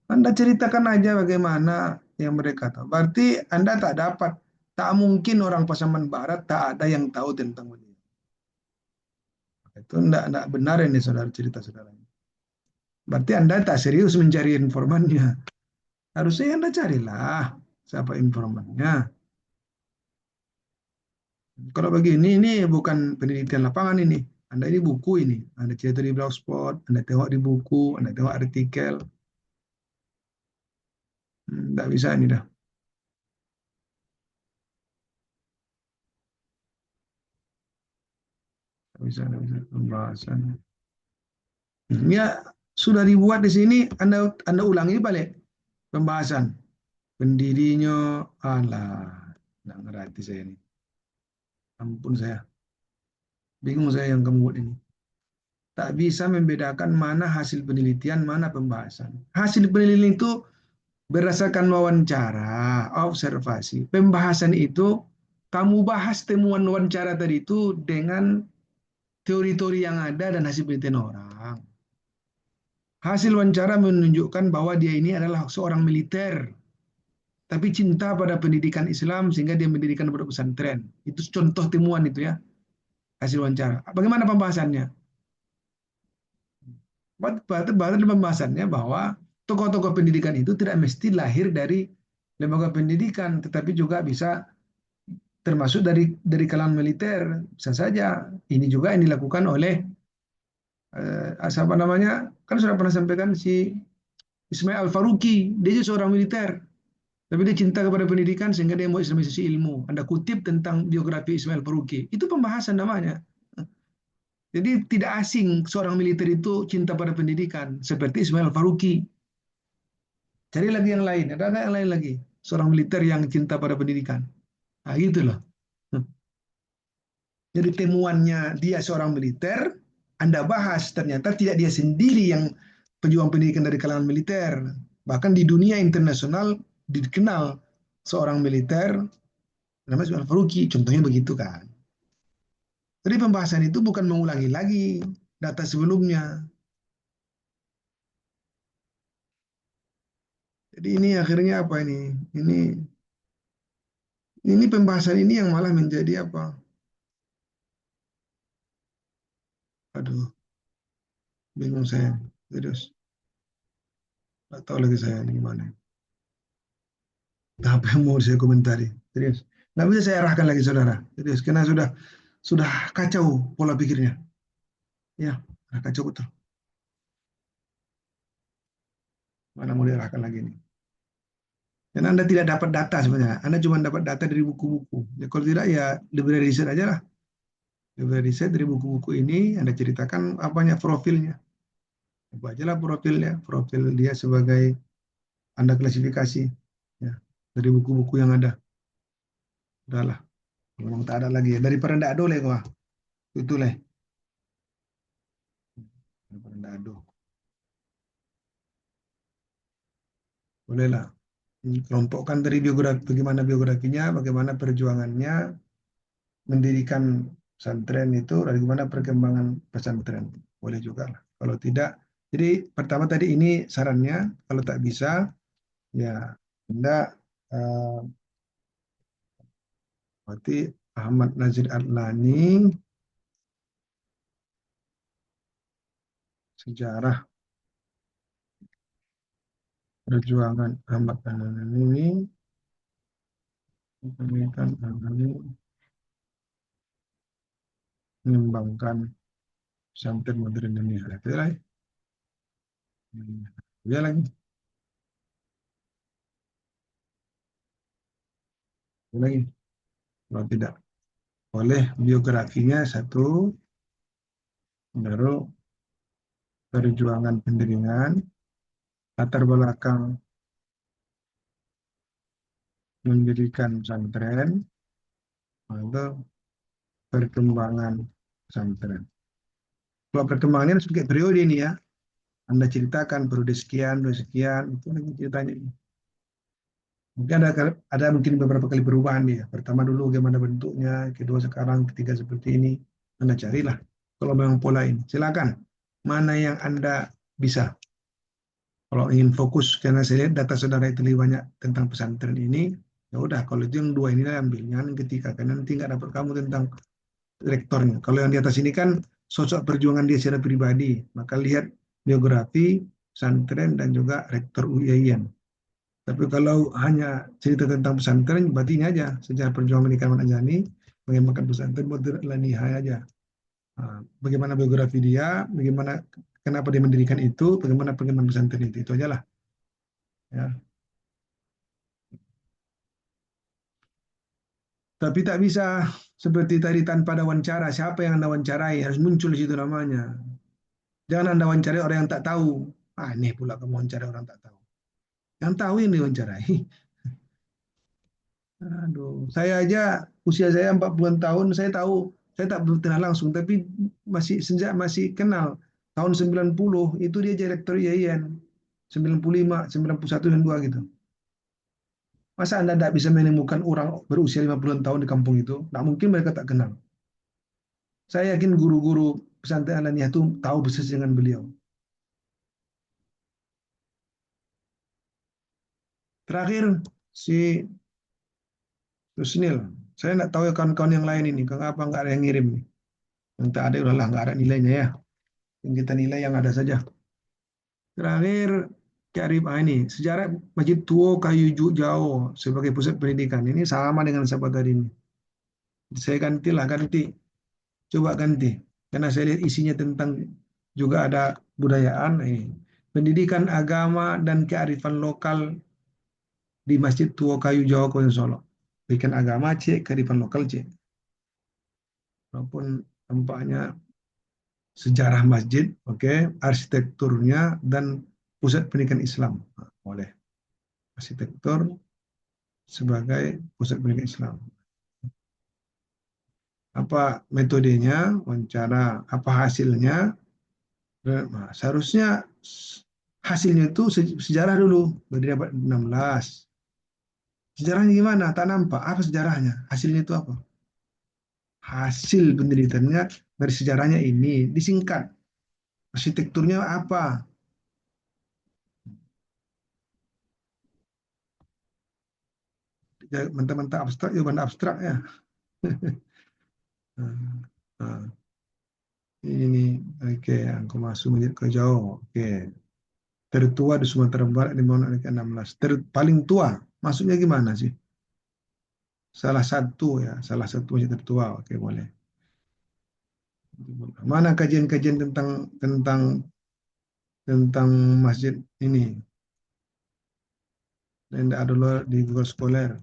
Anda ceritakan aja bagaimana yang mereka tahu. Berarti Anda tak dapat, tak mungkin orang Pasaman Barat tak ada yang tahu tentang beliau. Itu enggak benar ini saudara cerita saudara. Berarti Anda tak serius mencari informannya. Harusnya Anda carilah siapa informannya. Kalau begini, ini bukan penelitian lapangan ini. Anda ini buku ini. Anda cerita di blogspot, Anda tengok di buku, Anda tengok artikel. Nggak bisa ini dah. Nggak bisa pembahasan. Ya, sudah dibuat di sini, Anda ulangi balik pembahasan. Pendirinya, alah, nggak ngerti saya ini. Ampun saya, bingung saya yang kamu buat ini. Tak bisa membedakan mana hasil penelitian, mana pembahasan. Hasil penelitian itu berdasarkan wawancara, observasi. Pembahasan itu kamu bahas temuan wawancara tadi itu dengan teori-teori yang ada dan hasil penelitian orang. Hasil wawancara menunjukkan bahwa dia ini adalah seorang militer, tapi cinta pada pendidikan Islam sehingga dia mendirikan pondok pesantren. Itu contoh temuan itu ya, hasil wawancara. Bagaimana pembahasannya? Bahkan pembahasannya bahwa tokoh-tokoh pendidikan itu tidak mesti lahir dari lembaga pendidikan, tetapi juga bisa termasuk dari kalangan militer. Bisa saja. Ini juga yang dilakukan oleh apa namanya? Kan sudah pernah sampaikan si Ismail Al-Faruqi, dia juga seorang militer. Tapi dia cinta kepada pendidikan sehingga dia mau islamisasi ilmu. Anda kutip tentang biografi Ismail Faruqi. Itu pembahasan namanya. Jadi tidak asing seorang militer itu cinta pada pendidikan. Seperti Ismail Faruqi. Cari lagi yang lain. Ada nggak yang lain lagi? Seorang militer yang cinta pada pendidikan. Nah, gitu loh. Jadi temuannya dia seorang militer, Anda bahas ternyata tidak dia sendiri yang pejuang pendidikan dari kalangan militer. Bahkan di dunia internasional dikenal seorang militer namanya Ismail Faruqi. Contohnya begitu kan. Jadi pembahasan itu bukan mengulangi lagi data sebelumnya. Jadi ini akhirnya apa ini? Ini pembahasan ini yang malah menjadi apa? Aduh, bingung saya. Terus, nggak tahu lagi saya ini gimana. Apa yang mau saya komentari? Serius. Nggak bisa saya arahkan lagi saudara. Serius, karena sudah kacau pola pikirnya. Ya, sudah kacau betul. Mana mau diarahkan lagi ini? Dan Anda tidak dapat data sebenarnya. Anda cuma dapat data dari buku-buku. Ya, kalau tidak ya lebih dari riset aja lah. Lebih dari riset dari buku-buku ini Anda ceritakan apanya profilnya. Apa aja lah profilnya. Profil dia sebagai Anda klasifikasi. Ya, dari buku-buku yang ada. Udahlah. Memang tak ada lagi. Daripada ndak ada leh kok. Itu leh. Daripada ndak ada. Boleh lah. Kelompokkan dari biografi, bagaimana biografinya, bagaimana perjuangannya, mendirikan pesantren itu, bagaimana perkembangan pesantren. Boleh juga lah. Kalau tidak, jadi pertama tadi ini sarannya, kalau tak bisa, ya Anda berarti Ahmad Nazir Adlani, sejarah perjuangan Ahmad Adlani ini, pendidikan Adlani mengembangkan pesantren modern Indonesia. Itu lah. Ya lagi, itu lagi. Kalau tidak boleh biografinya satu, baru perjuangan pendirian, latar belakang mendirikan pesantren, atau perkembangan pesantren. Kalau perkembangannya sebagai periode ini ya, Anda ceritakan periode sekian, periode sekian, itu lagi ceritanya. Mungkin ada mungkin beberapa kali perubahan dia. Pertama dulu bagaimana bentuknya, kedua sekarang, ketiga seperti ini. Anda carilah kalau memang pola ini. Silakan. Mana yang Anda bisa. Kalau ingin fokus, karena saya lihat data saudara itu lebih banyak tentang pesantren ini, ya udah kalau itu yang dua ini lah ambil. Jangan yang ketiga, karena nanti nggak dapat kamu tentang rektornya. Kalau yang di atas ini kan sosok perjuangan dia secara pribadi, maka lihat biografi, pesantren, dan juga rektor UIN. Tapi kalau hanya cerita tentang pesantren, berarti ini aja sejarah perjuangan Menika Ahmad Anjani, mengembangkan pesantren modern Lanihai aja. Nah, bagaimana biografi dia, bagaimana kenapa dia mendirikan itu, bagaimana pengembangan pesantren itu aja lah. Ya. Tapi tak bisa seperti tadi tanpa ada wawancara. Siapa yang Anda wawancarai harus muncul di situ namanya. Jangan Anda wawancarai orang yang tak tahu. Ah, ini pula kamu wawancarai orang tak tahu. Yang tahu yang diwawancarai. Aduh, saya aja usia saya 40-an tahun, saya tahu, saya tak berkenal langsung, tapi masih sejak masih kenal. Tahun 90 itu dia direktur IAIN. 95, 91, dan 2 gitu. Masa Anda tidak bisa menemukan orang berusia 50-an tahun di kampung itu? Tidak mungkin mereka tak kenal. Saya yakin guru-guru pesantren Alaniah itu tahu persis dengan beliau. Terakhir, si Rusnil. Saya tidak tahu ya kawan-kawan yang lain ini. Kenapa nggak ada yang ngirim nih? Yang tak ada, udahlah nggak ada nilainya ya. Yang kita nilai yang ada saja. Terakhir, Arif ini sejarah Masjid Tua Kayu Jauh sebagai pusat pendidikan. Ini sama dengan sahabat tadi ini. Saya gantilah, ganti. Coba ganti. Karena saya lihat isinya tentang juga ada budayaan. Ini. Pendidikan agama dan kearifan lokal di Masjid Tua Kayu Jawa Kabupaten Solo. Pendidikan agama cek, kearifan lokal cek. Walaupun tampaknya sejarah masjid, oke, okay, arsitekturnya dan pusat pendidikan Islam. Nah, boleh. Arsitektur sebagai pusat pendidikan Islam. Apa metodenya, wawancara, apa hasilnya? Nah, seharusnya hasilnya itu sejarah dulu dari abad 16. Sejarahnya gimana? Tak nampak. Apa sejarahnya? Hasilnya itu apa? Hasil penelitiannya dari sejarahnya ini disingkat. Arsitekturnya apa? Ya, mentah-mentah abstrak, jawaban abstrak ya. Nah, ini oke, aku masuk menjadi ke jauh. Oke, tertua di Sumatera Barat di tahun ke-16. Paling tua, maksudnya gimana sih? Salah satu ya, salah satu masjid tertua. Oke, boleh. Mana kajian-kajian tentang tentang tentang masjid ini? Dan ada di Google Scholar.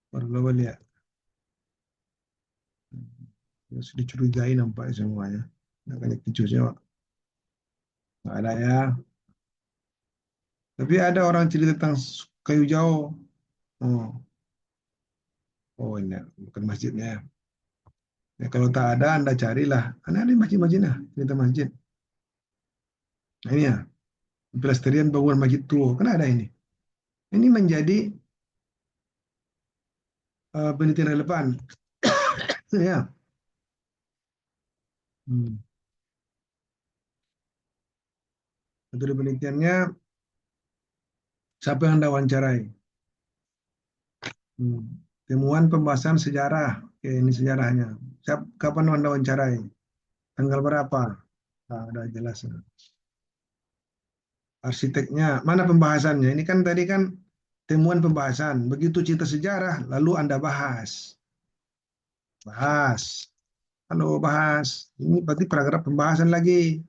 Baru lihat. Dicurigai nampaknya semuanya. Makanya kejunya nggak ada ya. Tapi ada orang cerita tentang kayu jauh. Oh, Oh ini bukan masjidnya. Ya, kalau tak ada, Anda carilah. Ada masjid-masjidnya, cerita masjid. Nah, ini ya, pelestarian bangunan masjid tua. Kan ada ini. Ini menjadi penelitian relevan. Ya. Hmm. Metode penelitiannya, siapa yang Anda wawancarai? Hmm. Temuan pembahasan sejarah. Oke, ini sejarahnya. Kapan Anda wawancarai? Tanggal berapa? Nah, udah jelas. Arsiteknya, mana pembahasannya? Ini kan tadi kan temuan pembahasan. Begitu cerita sejarah, lalu Anda bahas. Bahas. Kalau bahas, ini berarti paragraf pembahasan lagi.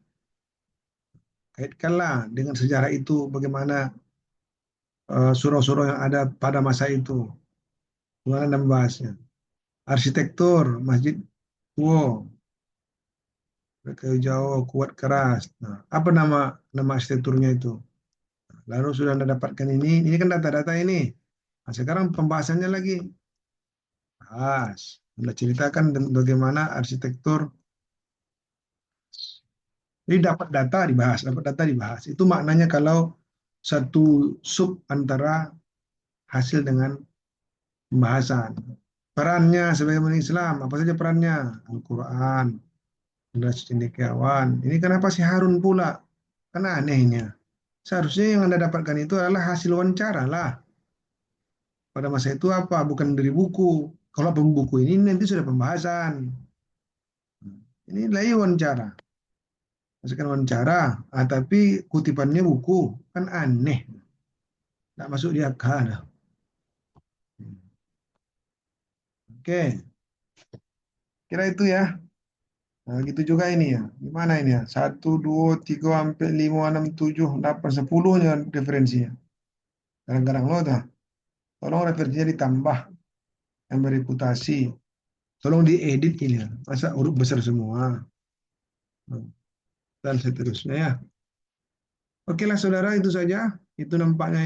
Kaitkanlah dengan sejarah itu, bagaimana surau-surau yang ada pada masa itu. Bagaimana Anda membahasnya? Arsitektur, masjid tua, kayu jauh, kuat keras. Nah, apa nama nama arsitekturnya itu? Lalu sudah Anda dapatkan ini kan data-data ini. Nah, sekarang pembahasannya lagi. Bahas. Anda ceritakan bagaimana arsitektur. Jadi dapat data dibahas. Itu maknanya kalau satu sub antara hasil dengan pembahasan. Perannya sebagai umat Islam, apa saja perannya? Al-Quran, generasi cendekiawan. Ini kenapa si Harun pula? Kan anehnya. Seharusnya yang Anda dapatkan itu adalah hasil wawancara lah. Pada masa itu apa? Bukan dari buku. Kalau pembuku ini nanti sudah pembahasan. Ini lagi wawancara. Masukkan wawancara, tapi kutipannya buku. Kan aneh. Nggak masuk di akal. Oke, kira itu ya. Nah, gitu juga ini ya. Gimana ini ya? Satu, dua, tiga, sampai lima, enam, tujuh, delapan, sepuluh nya referensinya. Kadang-kadang lo tuh. Tolong referensinya ditambah yang bereputasi. Tolong diedit ini ya. Masa huruf besar semua. Nah, dan seterusnya ya. Oke lah saudara, itu saja. Itu nampaknya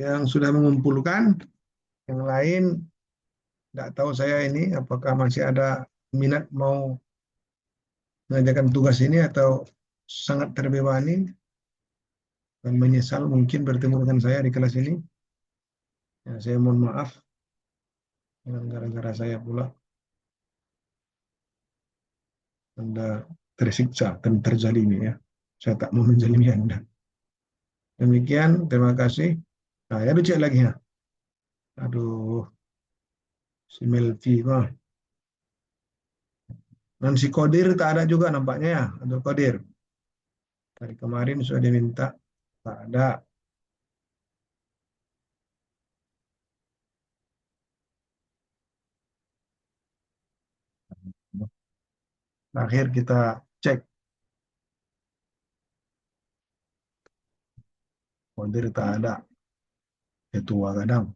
yang sudah mengumpulkan. Yang lain, nggak tahu saya ini apakah masih ada minat mau mengerjakan tugas ini atau sangat terbebani dan menyesal mungkin bertemu dengan saya di kelas ini. Ya, saya mohon maaf dengan gara-gara saya pula Anda tersiksa dan terzalimi ya. Saya tak mau menzalimi Anda. Demikian, terima kasih. Nah, ya cek lagi ya. Aduh, si Melvi mah. Dan si Kodir tak ada juga nampaknya ya, Abdul Kodir. Dari kemarin sudah diminta, tak ada. Akhir kita cek, Kodir tak ada. Ketua kadang.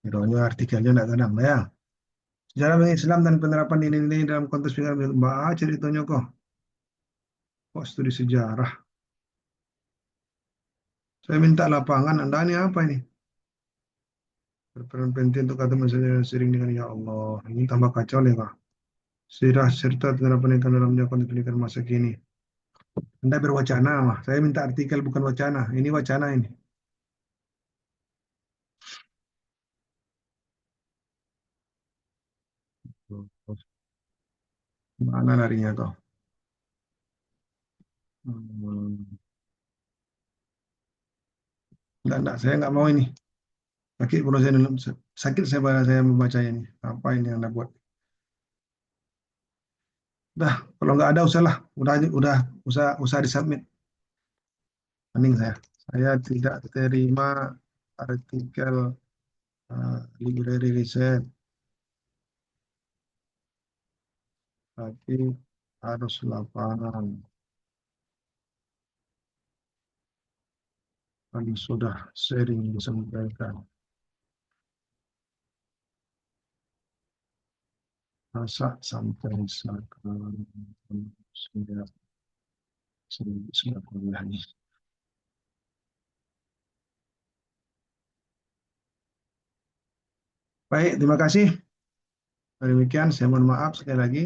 Bironya artikelnya tidak kadang ya. Sejarah Islam dan penerapan nilai-nilai dalam konteks pengadilan. Baca ceritanya kok studi sejarah. Saya minta lapangan, Anda ini apa ini? Berperan penting untuk kata manusia sering dengan ya Allah. Ini tambah kacau ya Kak. Sirah serta penerapan yang dalamnya konteks pendidikan masa kini. Anda berwacana mah. Saya minta artikel bukan wacana. Ini wacana ini. Mana larinya kau? Hmm. Enggak, saya nggak mau ini. Sakit kalau saya sakit saya pada saya membacanya ini. Apa ini yang Anda buat? Udah, kalau nggak ada usahlah. Udah usah disubmit. Mending saya. Saya tidak terima artikel library research, tapi harus lapangan. Kan sudah sering disampaikan. Masa sampai sekarang sudah sudah kuliah nih. Baik, terima kasih. Demikian, saya mohon maaf sekali lagi.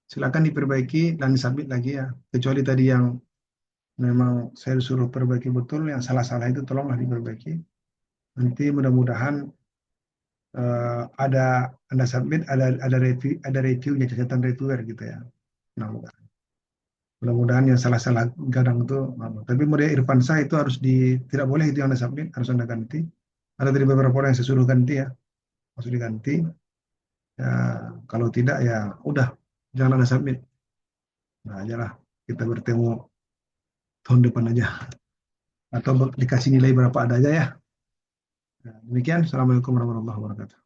Silakan diperbaiki dan disubmit lagi ya. Kecuali tadi yang memang saya disuruh perbaiki betul, yang salah-salah itu tolonglah diperbaiki. Nanti mudah-mudahan ada Anda submit, ada reviewnya, catatan reviewer gitu ya. Nah, mudah-mudahan yang salah-salah gadang itu, tapi model Irfansa itu tidak boleh itu yang Anda submit, harus Anda ganti. Ada dari beberapa orang yang saya suruh ganti ya, harus diganti. Ya, kalau tidak ya udah, jangan Anda submit. Nah, ajalah kita bertemu tahun depan aja, atau dikasih nilai berapa ada aja ya. Nah, demikian, Assalamualaikum warahmatullahi wabarakatuh.